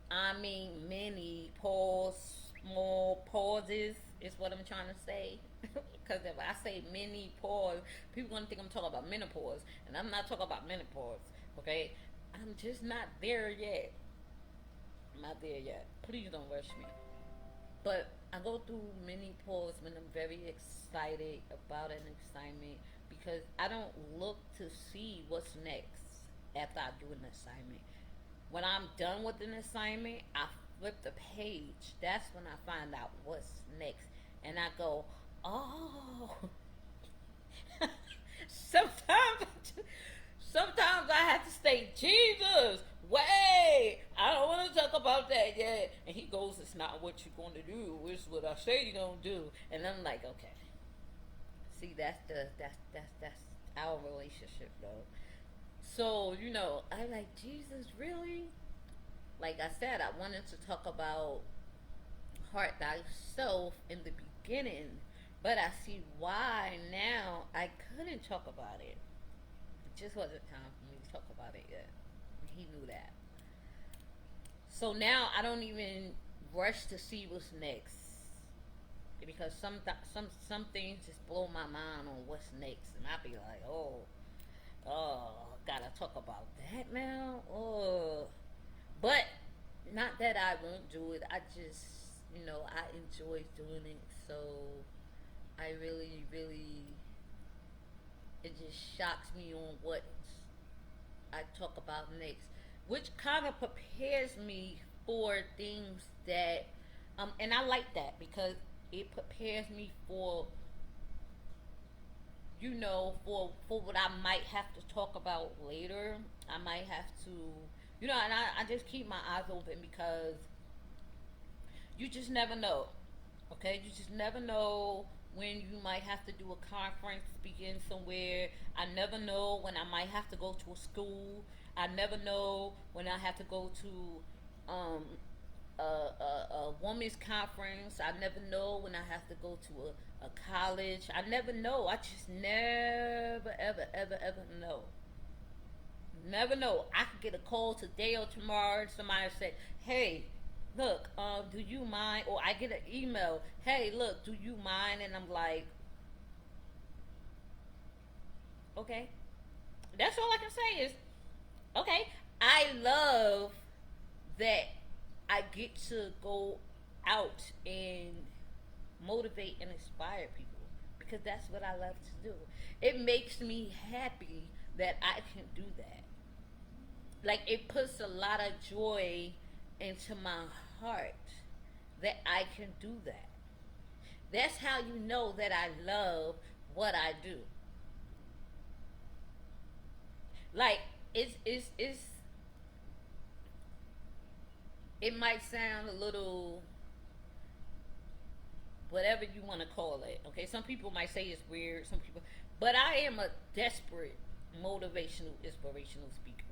I mean mini pause, small pauses is what I'm trying to say. Because if I say mini pause, people gonna think I'm talking about menopause, and I'm not talking about menopause. Okay, I'm just not there yet. I'm not there yet. Please don't rush me. But I go through many pause when I'm very excited about an assignment because I don't look to see what's next after I do an assignment. When I'm done with an assignment, I flip the page. That's when I find out what's next. And I go, oh. sometimes, sometimes I have to say, Jesus, wait, I don't want to talk about that yet. And he goes, it's not what you're going to do. It's what I say you're going to do. And I'm like, okay. See, that's our relationship, though. So, I like, Jesus, really? Like I said, I wanted to talk about heart thyself in the beginning, but I see why now I couldn't talk about it. It just wasn't time for me to talk about it yet. He knew that. So now I don't even rush to see what's next because some things just blow my mind on what's next, and I be like, oh, gotta talk about that now. Oh, but not that I won't do it. I just, I enjoy doing it. So I really, really, it just shocks me on what I talk about next, which kind of prepares me for things that, and I like that because it prepares me for, for what I might have to talk about later. I might have to, and I just keep my eyes open because you just never know. Okay, you just never know when you might have to do a conference speaking somewhere. I never know when I might have to go to a school. I never know when I have to go to a women's conference. I never know when I have to go to a college. I never know. I just never, ever, ever, ever know. Never know. I could get a call today or tomorrow and somebody say, hey, look, do you mind? Or I get an email, hey, look, do you mind? And I'm like, okay. That's all I can say is, okay. I love that I get to go out and motivate and inspire people because that's what I love to do. It makes me happy that I can do that. Like it puts a lot of joy into my heart that I can do that. That's how you know that I love what I do. Like it's it might sound a little whatever you want to call it. Okay, some people might say it's weird. Some people, but I am a desperate motivational, inspirational speaker.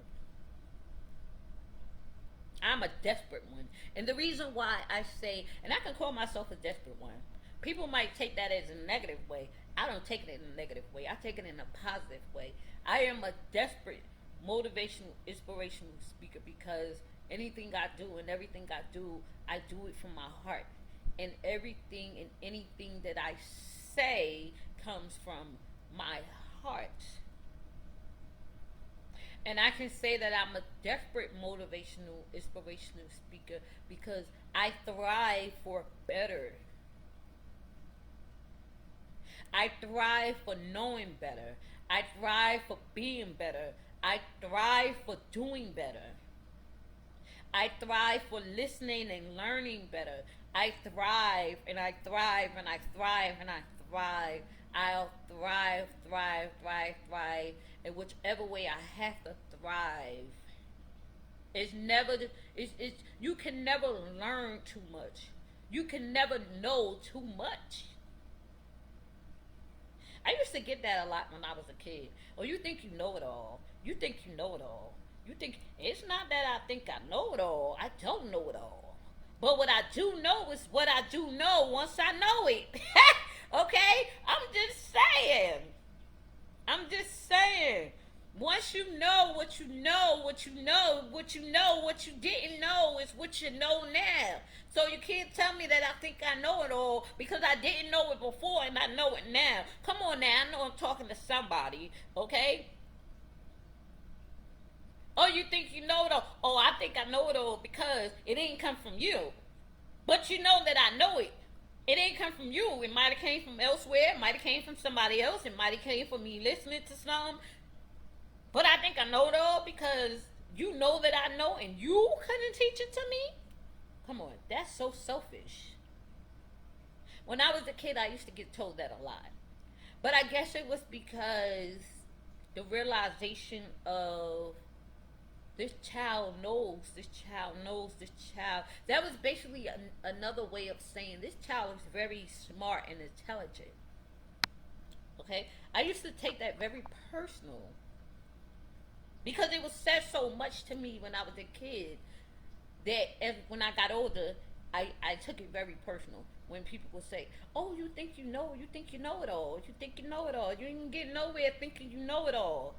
I'm a desperate one. And the reason why I say, and I can call myself a desperate one, people might take that as a negative way. I don't take it in a negative way. I take it in a positive way. I am a desperate motivational, inspirational speaker because anything I do and everything I do it from my heart. And everything and anything that I say comes from my heart. And I can say that I'm a desperate motivational, inspirational speaker because I thrive for better. I thrive for knowing better. I thrive for being better. I thrive for doing better. I thrive for listening and learning better. I thrive and I thrive and I thrive and I thrive. I'll thrive, thrive, thrive, thrive in whichever way I have to thrive. It's never, it's you can never learn too much. You can never know too much. I used to get that a lot when I was a kid. Oh, you think you know it all. You think you know it all. You think it's not that I think I know it all. I don't know it all. But what I do know is what I do know once I know it. Okay? I'm just saying. I'm just saying. Once you know what you know, what you know, what you know, what you didn't know is what you know now. So you can't tell me that I think I know it all because I didn't know it before and I know it now. Come on now, I know I'm talking to somebody, okay? Oh, you think you know it all? Oh, I think I know it all because it didn't come from you. But you know that I know it. It didn't come from you. It might have came from elsewhere. It might have came from somebody else. It might have came from me listening to some. But I think I know it all because you know that I know and you couldn't teach it to me? Come on, that's so selfish. When I was a kid, I used to get told that a lot. But I guess it was because the realization of this child knows, this child knows, this child. That was basically another way of saying this child is very smart and intelligent. Okay? I used to take that very personal because it was said so much to me when I was a kid that when I got older, I took it very personal. When people would say, "Oh, you think you know it all. You think you know it all. You ain't get nowhere thinking you know it all."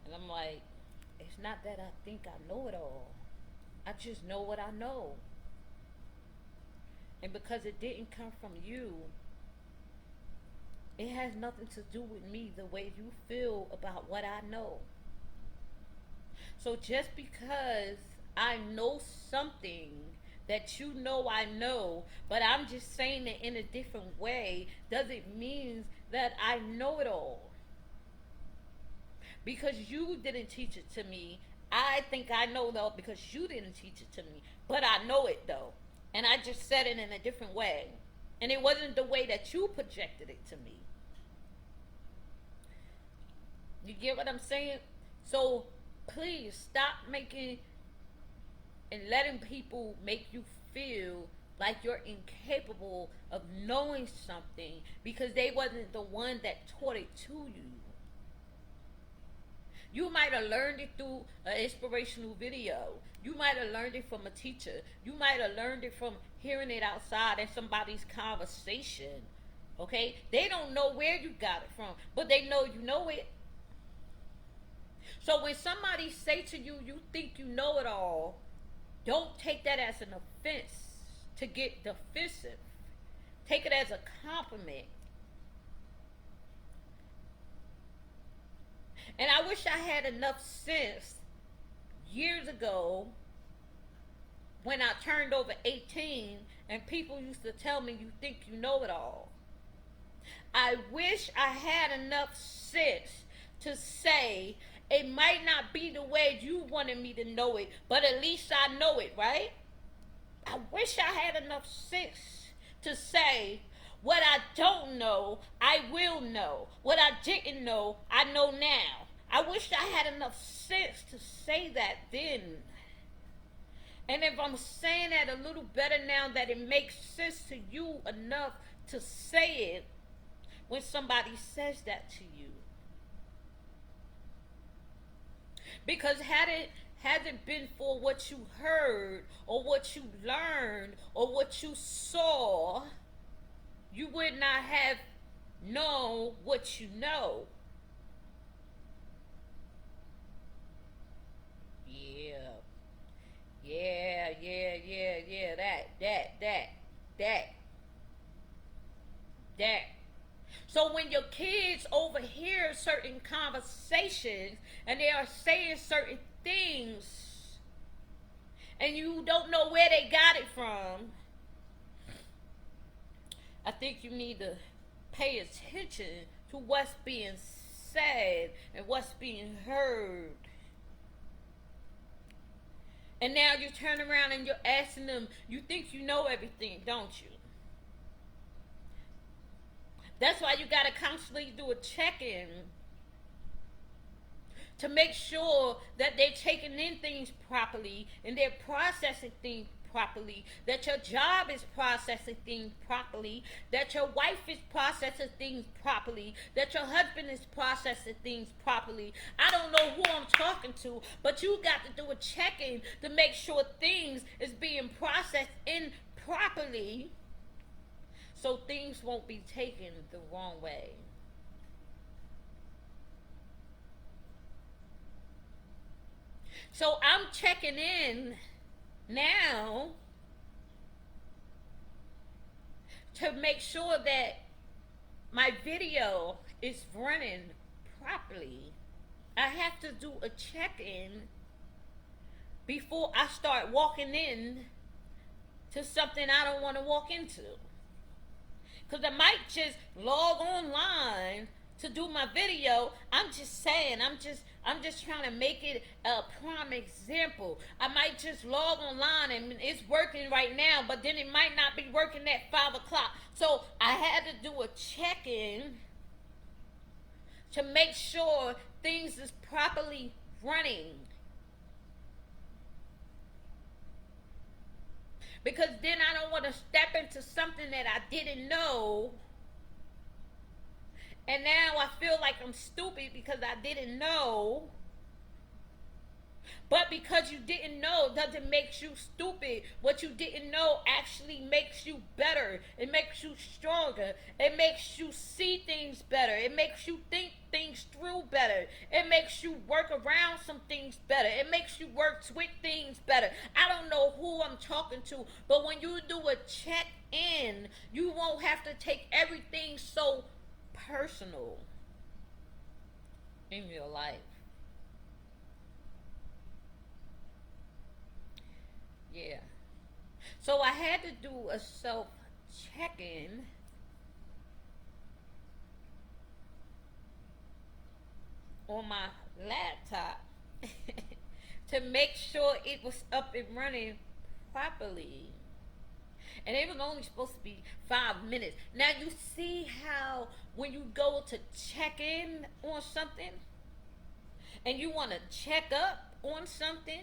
And I'm like, it's not that I think I know it all. I just know what I know. And because it didn't come from you, it has nothing to do with me the way you feel about what I know. So just because I know something that you know I know, but I'm just saying it in a different way, doesn't mean that I know it all. Because you didn't teach it to me, I think I know though because you didn't teach it to me. But I know it though. And I just said it in a different way. And it wasn't the way that you projected it to me. You get what I'm saying? So please stop making and letting people make you feel like you're incapable of knowing something because they wasn't the one that taught it to you. You might have learned it through an inspirational video. You might have learned it from a teacher. You might have learned it from hearing it outside in somebody's conversation. Okay? They don't know where you got it from, but they know you know it. So when somebody say to you, you think you know it all, don't take that as an offense to get defensive. Take it as a compliment. And I wish I had enough sense years ago when I turned over 18 and people used to tell me, you think you know it all. I wish I had enough sense to say, it might not be the way you wanted me to know it, but at least I know it, right? I wish I had enough sense to say, what I don't know, I will know. What I didn't know, I know now. I wish I had enough sense to say that then. And if I'm saying that a little better now that it makes sense to you enough to say it when somebody says that to you. Because had it been for what you heard or what you learned or what you saw, you would not have known what you know. Yeah. Yeah. That. So when your kids overhear certain conversations and they are saying certain things and you don't know where they got it from, I think you need to pay attention to what's being said and what's being heard. And now you turn around and you're asking them, you think you know everything, don't you? That's why you got to constantly do a check-in to make sure that they're taking in things properly and they're processing things properly, that your job is processing things properly, that your wife is processing things properly, that your husband is processing things properly. I don't know who I'm talking to, but you got to do a check-in to make sure things is being processed in properly so things won't be taken the wrong way. So I'm checking in now to make sure that my video is running properly. I have to do a check in before I start walking in to something I don't want to walk into. Because I might just log online to do my video. I'm just saying, I'm just trying to make it a prime example. I might just log online and it's working right now, but then it might not be working at 5 o'clock. So I had to do a check-in to make sure things is properly running. Because then I don't want to step into something that I didn't know. And now I feel like I'm stupid because I didn't know. But because you didn't know doesn't make you stupid. What you didn't know actually makes you better. It makes you stronger. It makes you see things better. It makes you think things through better. It makes you work around some things better. It makes you work with things better. I don't know who I'm talking to, but when you do a check-in, you won't have to take everything so personal in your life. Yeah. So I had to do a self check-in on my laptop to make sure it was up and running properly. And it was only supposed to be 5 minutes. Now you see how when you go to check in on something and you want to check up on something,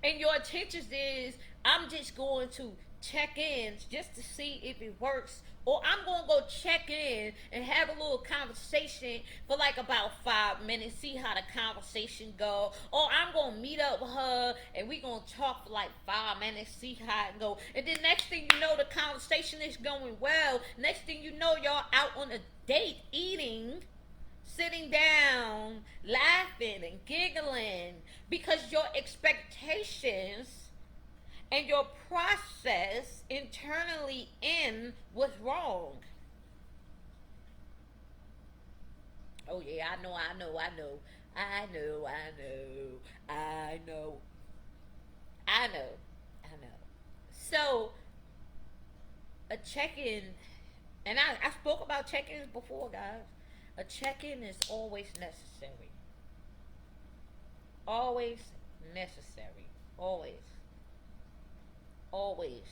and your attention is, I'm just going to check in just to see if it works, or I'm going to go check in and have a little conversation for like about 5 minutes, see how the conversation go, or I'm going to meet up with her and we going to talk for like 5 minutes, see how it go, and then next thing you know the conversation is going well. Next thing you know y'all out on a date, eating, sitting down, laughing and giggling, because your expectations and your process internally in was wrong. Oh yeah, I know, I know, I know, I know, I know, I know, I know, I know. So a check-in, and I spoke about check-ins before, guys. A check-in is always necessary. Always necessary. Always. Always.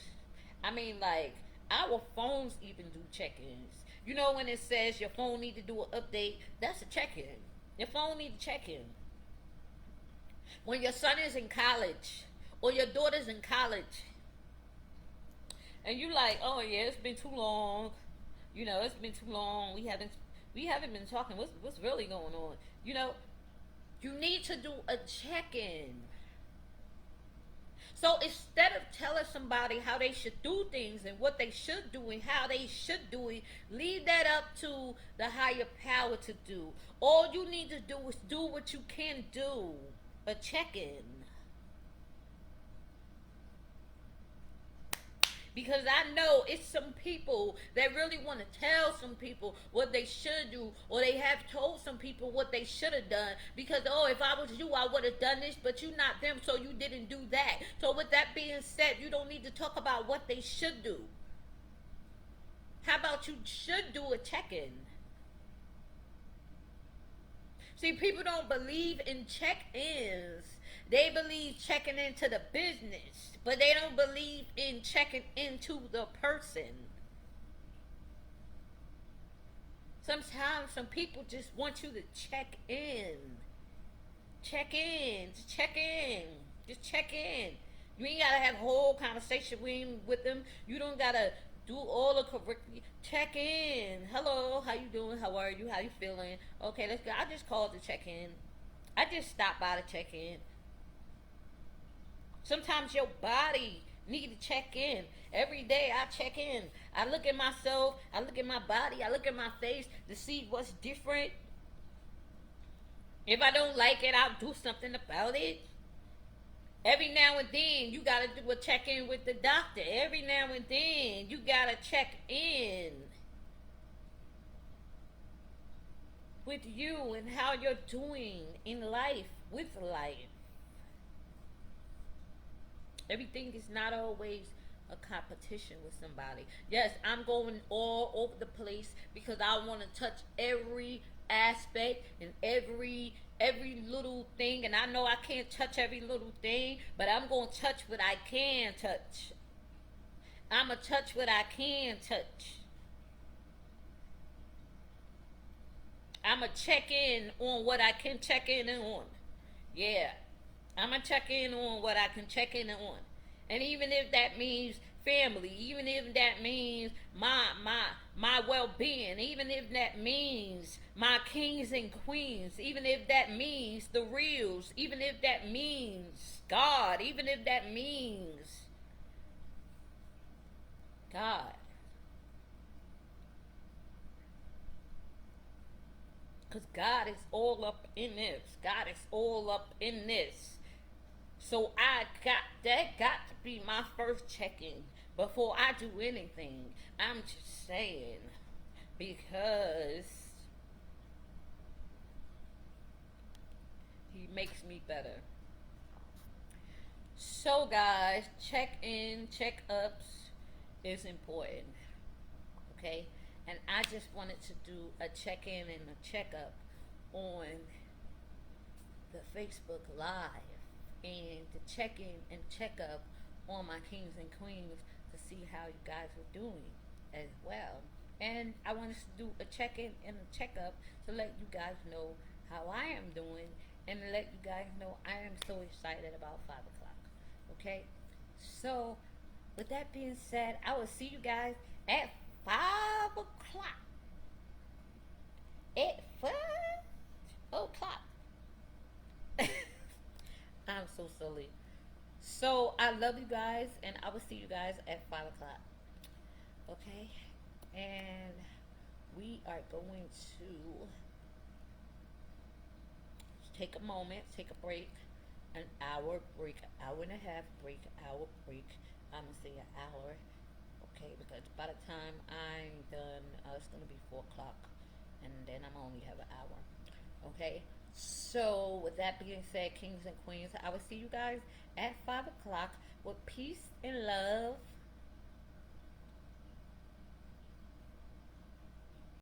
I mean, like, our phones even do check-ins. You know when it says your phone need to do an update, that's a check-in. Your phone need to check in. When your son is in college or your daughter's in college, and you like, oh yeah, it's been too long. You know, it's been too long. We haven't been talking. What's really going on? You know, you need to do a check-in. So instead of telling somebody how they should do things and what they should do and how they should do it, leave that up to the higher power to do. All you need to do is do what you can do. A check-in. Because I know it's some people that really want to tell some people what they should do, or they have told some people what they should have done. Because, oh, if I was you, I would have done this, but you're not them, so you didn't do that. So with that being said, you don't need to talk about what they should do. How about you should do a check-in? See, people don't believe in check-ins. They believe checking into the business, but they don't believe in checking into the person. Sometimes some people just want you to check in. Check in. Just check in. Just check in. You ain't gotta have a whole conversation with them. You don't gotta do all the correct. Check in. Hello, how you doing? How are you? How you feeling? Okay, let's go. I just called to check in. I just stopped by to check in. Sometimes your body need to check in. Every day I check in. I look at myself. I look at my body. I look at my face to see what's different. If I don't like it, I'll do something about it. Every now and then, you gotta do a check in with the doctor. Every now and then, you gotta check in with you and how you're doing in life, with life. Everything is not always a competition with somebody. Yes, I'm going all over the place because I want to touch every aspect and every little thing, and I know I can't touch every little thing, but I'm going to touch what I can touch. I'm going to touch what I can touch. I'm going to check in on what I can check in on. Yeah. I'm going to check in on what I can check in on. And even if that means family, even if that means my well-being, even if that means my kings and queens, even if that means the reals, even if that means God, even if that means God. Because God is all up in this. God is all up in this. So got to be my first check-in before I do anything. I'm just saying, because he makes me better. So guys, check-in, check-ups is important. Okay? And I just wanted to do a check-in and a check-up on the Facebook Live and the check-in and check-up on my kings and queens to see how you guys are doing as well. And I wanted to do a check-in and a check-up to let you guys know how I am doing and to let you guys know I am so excited about 5 o'clock. Okay? So, with that being said, I will see you guys at 5 o'clock. At 5 o'clock. I'm so silly. So I love you guys, and I will see you guys at 5 o'clock. Okay, and we are going to take a moment, take a break, an hour break, hour and a half break, hour break. I'm gonna say an hour, okay? Because by the time I'm done, it's gonna be 4 o'clock, and then I'm only have an hour. Okay. So with that being said, kings and queens, I will see you guys at 5 o'clock with peace and love.